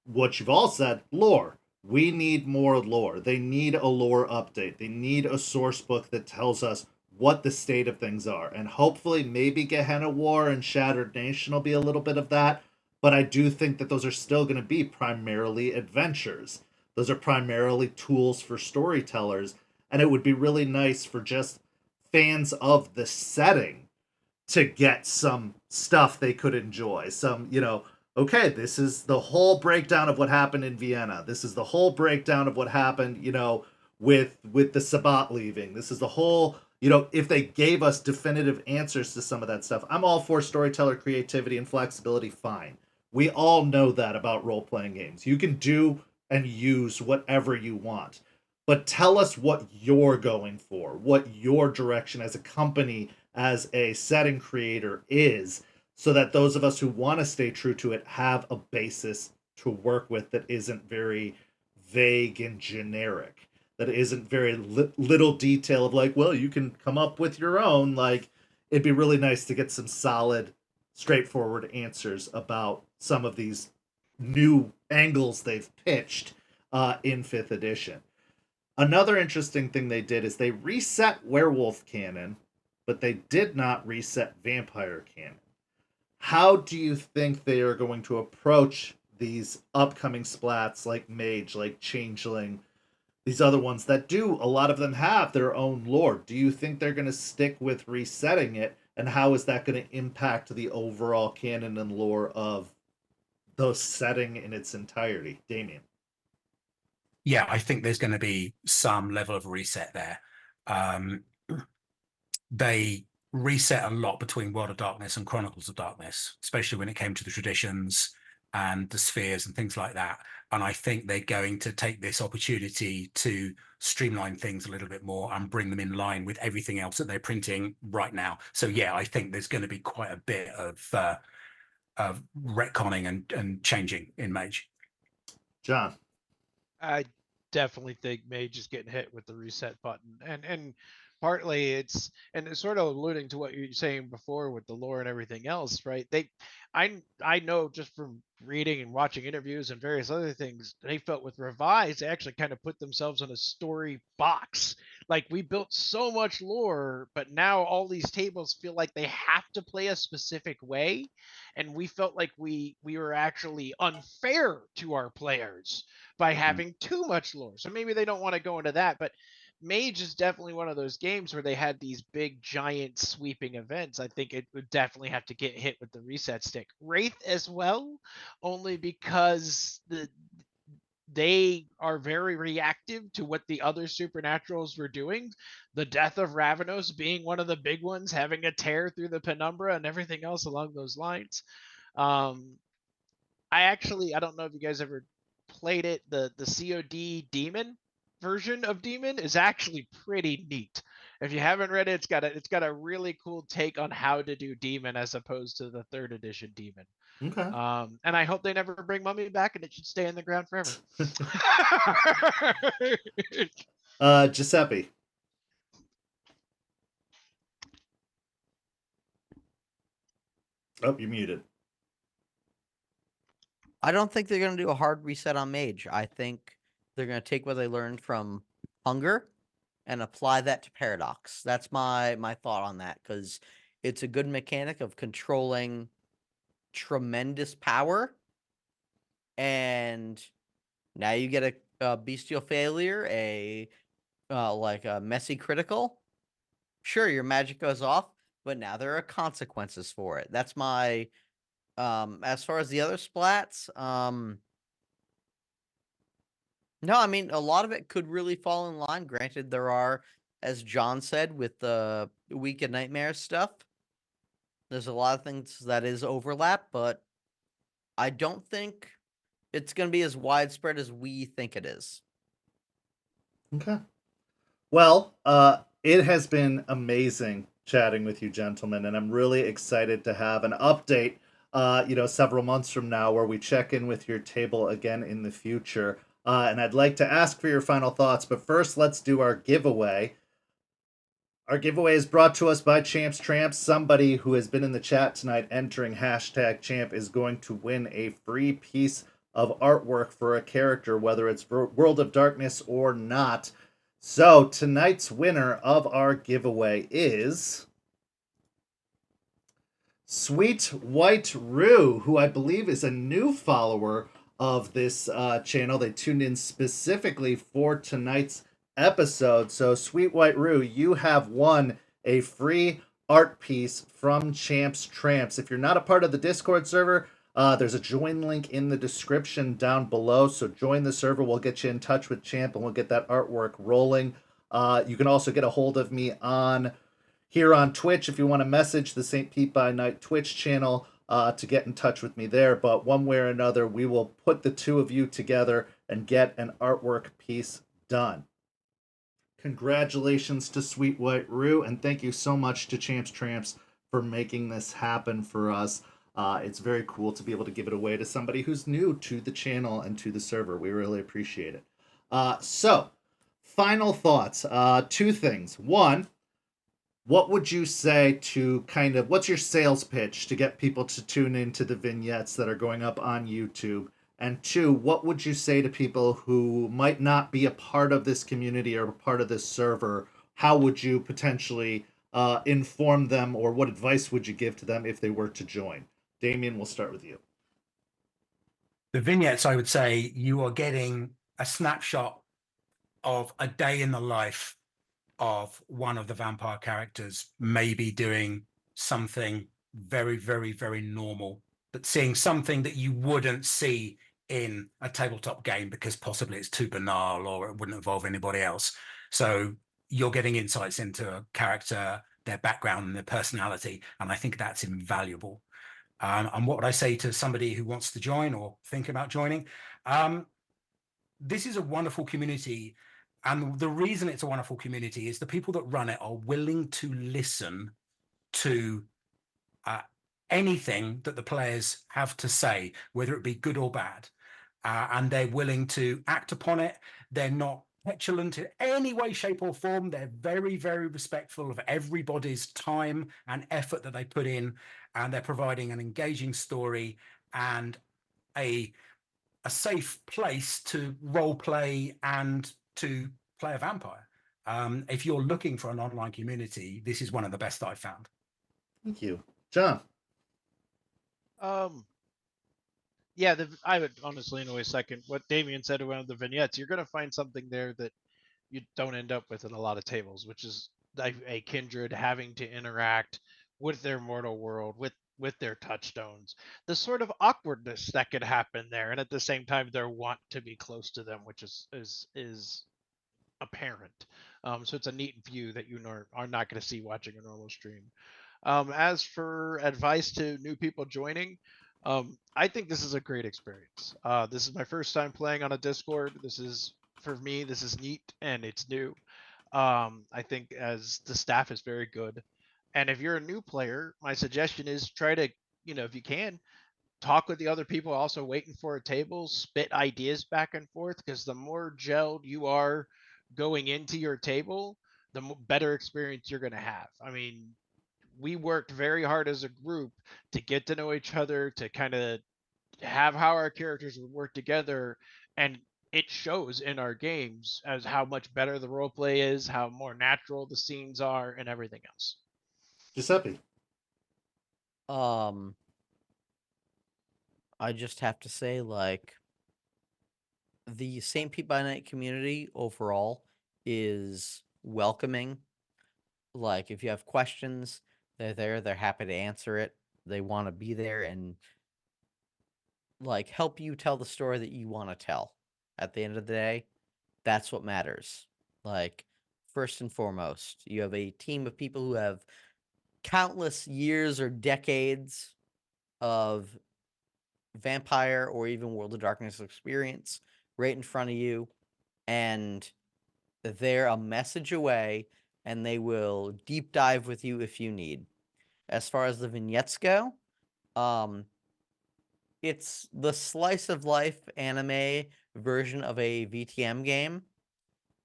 what you've all said, lore. We need more lore. They need a lore update. They need a source book that tells us what the state of things are. And hopefully, maybe Gehenna War and Shattered Nation will be a little bit of that. But I do think that those are still going to be primarily adventures. Those are primarily tools for storytellers. And it would be really nice for just fans of the setting to get some stuff they could enjoy. Some, okay, this is the whole breakdown of what happened in Vienna. This is the whole breakdown of what happened, with the Sabbat leaving. This is the whole, if they gave us definitive answers to some of that stuff. I'm all for storyteller creativity and flexibility, fine. We all know that about role-playing games. You can do and use whatever you want. But tell us what you're going for, what your direction as a company, as a setting creator is, so that those of us who want to stay true to it have a basis to work with that isn't very vague and generic, that isn't very little detail of like, well, you can come up with your own. Like, it'd be really nice to get some solid, straightforward answers about some of these new angles they've pitched in 5th edition. Another interesting thing they did is they reset werewolf canon, but they did not reset vampire canon. How do you think they are going to approach these upcoming splats like mage, like changeling, these other ones that do, a lot of them have their own lore? Do you think they're going to stick with resetting it, and how is that going to impact the overall canon and lore of the setting in its entirety? Damien. Yeah, I think there's going to be some level of reset there. They reset a lot between World of Darkness and Chronicles of Darkness, especially when it came to the traditions and the spheres and things like that. And I think they're going to take this opportunity to streamline things a little bit more and bring them in line with everything else that they're printing right now. So yeah, I think there's going to be quite a bit of retconning and changing in Mage. John. I definitely think Mage is getting hit with the reset button, and partly it's sort of alluding to what you were saying before with the lore and everything else, right? I know just from reading and watching interviews and various other things, they felt with Revise, they actually kind of put themselves in a story box. Like, we built so much lore, but now all these tables feel like they have to play a specific way, and we felt like we were actually unfair to our players by having too much lore. So maybe they don't want to go into that, but Mage is definitely one of those games where they had these big, giant, sweeping events. I think it would definitely have to get hit with the reset stick. Wraith as well, only because they are very reactive to what the other supernaturals were doing. The death of Ravenos being one of the big ones, having a tear through the penumbra and everything else along those lines. I don't know if you guys ever played it. The COD Demon version of Demon is actually pretty neat. If you haven't read it, it's got a really cool take on how to do Demon as opposed to the 3rd edition Demon. Okay. And I hope they never bring Mummy back, and it should stay in the ground forever. Giuseppe. Oh, you're muted. I don't think they're going to do a hard reset on Mage. I think they're going to take what they learned from Hunger and apply that to Paradox. That's my thought on that, because it's a good mechanic of controlling tremendous power. And now you get a bestial failure, like a messy critical. Sure, your magic goes off, but now there are consequences for it. That's my as far as the other splats, no, I mean, a lot of it could really fall in line. Granted, there are, as John said, with the Week of Nightmares stuff, there's a lot of things that is overlap, but I don't think it's going to be as widespread as we think it is. Okay. Well, it has been amazing chatting with you, gentlemen, and I'm really excited to have an update, several months from now, where we check in with your table again in the future. And I'd like to ask for your final thoughts, but first, let's do our giveaway. Our giveaway is brought to us by Champs Tramps. Somebody who has been in the chat tonight entering #champ is going to win a free piece of artwork for a character, whether it's World of Darkness or not. So tonight's winner of our giveaway is Sweet White Rue, who I believe is a new follower of this channel. They tuned in specifically for tonight's episode. So Sweet White Rue, you have won a free art piece from Champs Tramps. If you're not a part of the Discord server, there's a join link in the description down below. So join the server. We'll get you in touch with Champ and we'll get that artwork rolling. You can also get a hold of me here on Twitch if you want to message the St. Pete by Night Twitch channel. to get in touch with me there. But one way or another, we will put the two of you together and get an artwork piece done. Congratulations to Sweet White Rue, and thank you so much to Champs Tramps for making this happen for us. It's very cool to be able to give it away to somebody who's new to the channel and to the server. We really appreciate it. So, final thoughts. Two things. One, what would you say to what's your sales pitch to get people to tune into the vignettes that are going up on YouTube? And two, what would you say to people who might not be a part of this community or a part of this server? How would you potentially inform them, or what advice would you give to them if they were to join? Damien, we'll start with you. The vignettes, I would say, you are getting a snapshot of a day in the life of one of the vampire characters, maybe doing something very, very, very normal, but seeing something that you wouldn't see in a tabletop game because possibly it's too banal or it wouldn't involve anybody else. So you're getting insights into a character, their background and their personality, and I think that's invaluable. And what would I say to somebody who wants to join or think about joining? This is a wonderful community. And the reason it's a wonderful community is the people that run it are willing to listen to anything that the players have to say, whether it be good or bad. And they're willing to act upon it. They're not petulant in any way, shape, or form. They're very, very respectful of everybody's time and effort that they put in. And they're providing an engaging story and a safe place to role play and to play a vampire. If you're looking for an online community, this is one of the best I've found. Thank you. John. Yeah, I would honestly in a way second what Damien said around the vignettes. You're going to find something there that you don't end up with in a lot of tables, which is a kindred having to interact with their mortal world, with their touchstones, the sort of awkwardness that could happen there, and at the same time their want to be close to them, which is apparent. So it's a neat view that you are not going to see watching a normal stream. As for advice to new people joining, I think this is a great experience. This is my first time playing on a Discord. This is, for me, this is neat and it's new. I think as the staff is very good. And if you're a new player, my suggestion is try to, if you can, talk with the other people also waiting for a table, spit ideas back and forth, because the more gelled you are going into your table, the better experience you're going to have. I mean, we worked very hard as a group to get to know each other, to kind of have how our characters would work together, and it shows in our games as how much better the role play is, how more natural the scenes are, and everything else. Giuseppe. I just have to say, like, the St. Pete by Night community overall is welcoming. Like, if you have questions, they're there, they're happy to answer it. They want to be there and, like, help you tell the story that you want to tell. At the end of the day, that's what matters. Like, first and foremost, you have a team of people who have countless years or decades of vampire or even World of Darkness experience right in front of you, and they're a message away, and they will deep dive with you if you need. As far as the vignettes go, it's the slice of life anime version of a VTM game,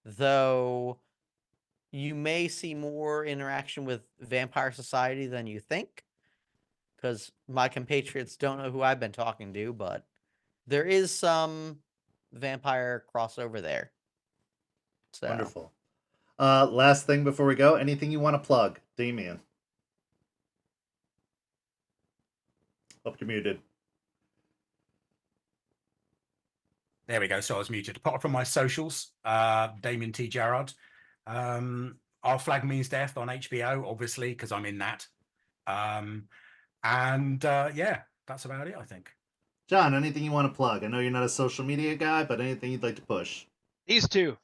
though you may see more interaction with Vampire Society than you think, because my compatriots don't know who I've been talking to, but there is some vampire crossover there. So. Wonderful. Last thing before we go, anything you want to plug, Damien? Hope you're muted. There we go. So I was muted. Apart from my socials, Damien T. Gerard. Our Flag Means Death on HBO, obviously, because I'm in that. Yeah, that's about it, I think. John, anything you want to plug? I know you're not a social media guy, but anything you'd like to push? These two,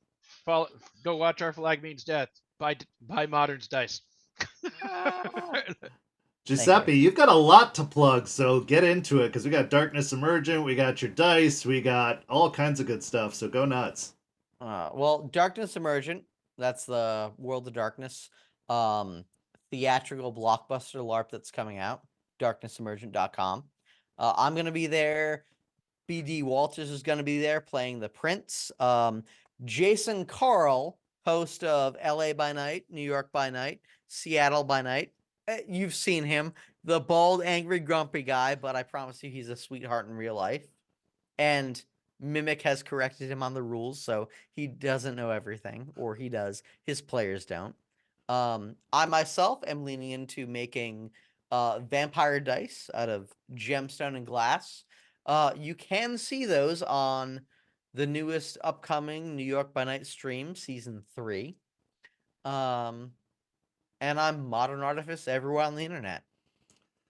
go watch Our Flag Means Death. Buy Modern's Dice. Giuseppe, you've got a lot to plug, so get into it because we got Darkness Emergent, we got your dice, we got all kinds of good stuff. So go nuts. Well, Darkness Emergent, that's the World of Darkness theatrical blockbuster LARP that's coming out, darknessemergent.com. I'm going to be there. BD Walters is going to be there playing the Prince. Jason Carl, host of LA by Night, New York by Night, Seattle by Night. You've seen him, the bald, angry, grumpy guy, but I promise you he's a sweetheart in real life. And Mimic has corrected him on the rules, so he doesn't know everything, or he does. His players don't. I myself am leaning into making vampire dice out of gemstone and glass. You can see those on the newest upcoming New York by Night stream, season 3. And I'm Modern Artifice everywhere on the internet.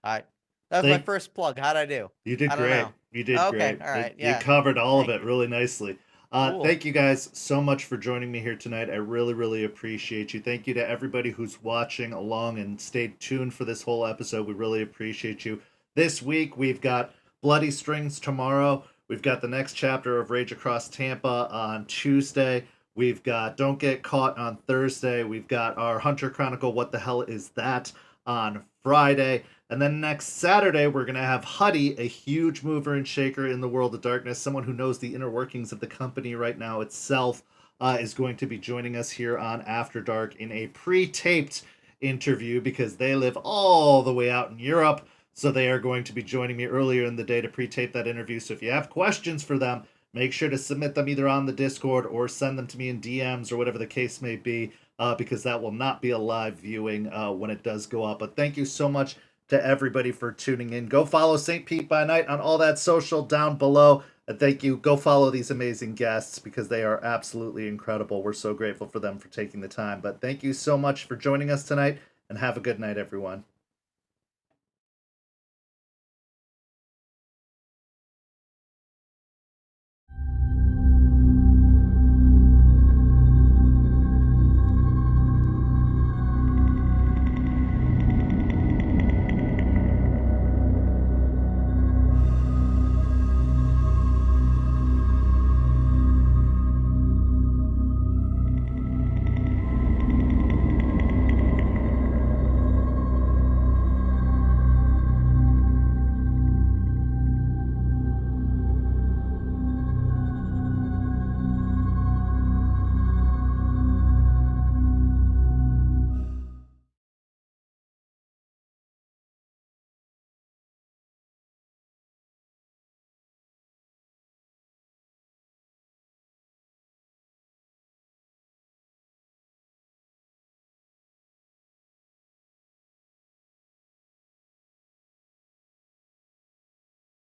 All right. That was my first plug. How'd I do? You did great. You did Okay, great. all right, You yeah. covered all of it really nicely. Cool. Thank you guys so much for joining me here tonight. I really, really appreciate you. Thank you to everybody who's watching along and stayed tuned for this whole episode. We really appreciate you. This week, we've got Bloody Strings tomorrow. We've got the next chapter of Rage Across Tampa on Tuesday. We've got Don't Get Caught on Thursday. We've got our Hunter Chronicle, What the Hell Is That, on Friday. And then next Saturday, we're going to have Huddy, a huge mover and shaker in the World of Darkness, someone who knows the inner workings of the company right now itself, is going to be joining us here on After Dark in a pre-taped interview because they live all the way out in Europe. So they are going to be joining me earlier in the day to pre-tape that interview. So if you have questions for them, make sure to submit them either on the Discord or send them to me in DMs or whatever the case may be, because that will not be a live viewing when it does go up. But thank you so much to everybody for tuning in. Go follow St. Pete by Night on all that social down below. And thank you. Go follow these amazing guests because they are absolutely incredible. We're so grateful for them for taking the time. But thank you so much for joining us tonight, and have a good night, everyone.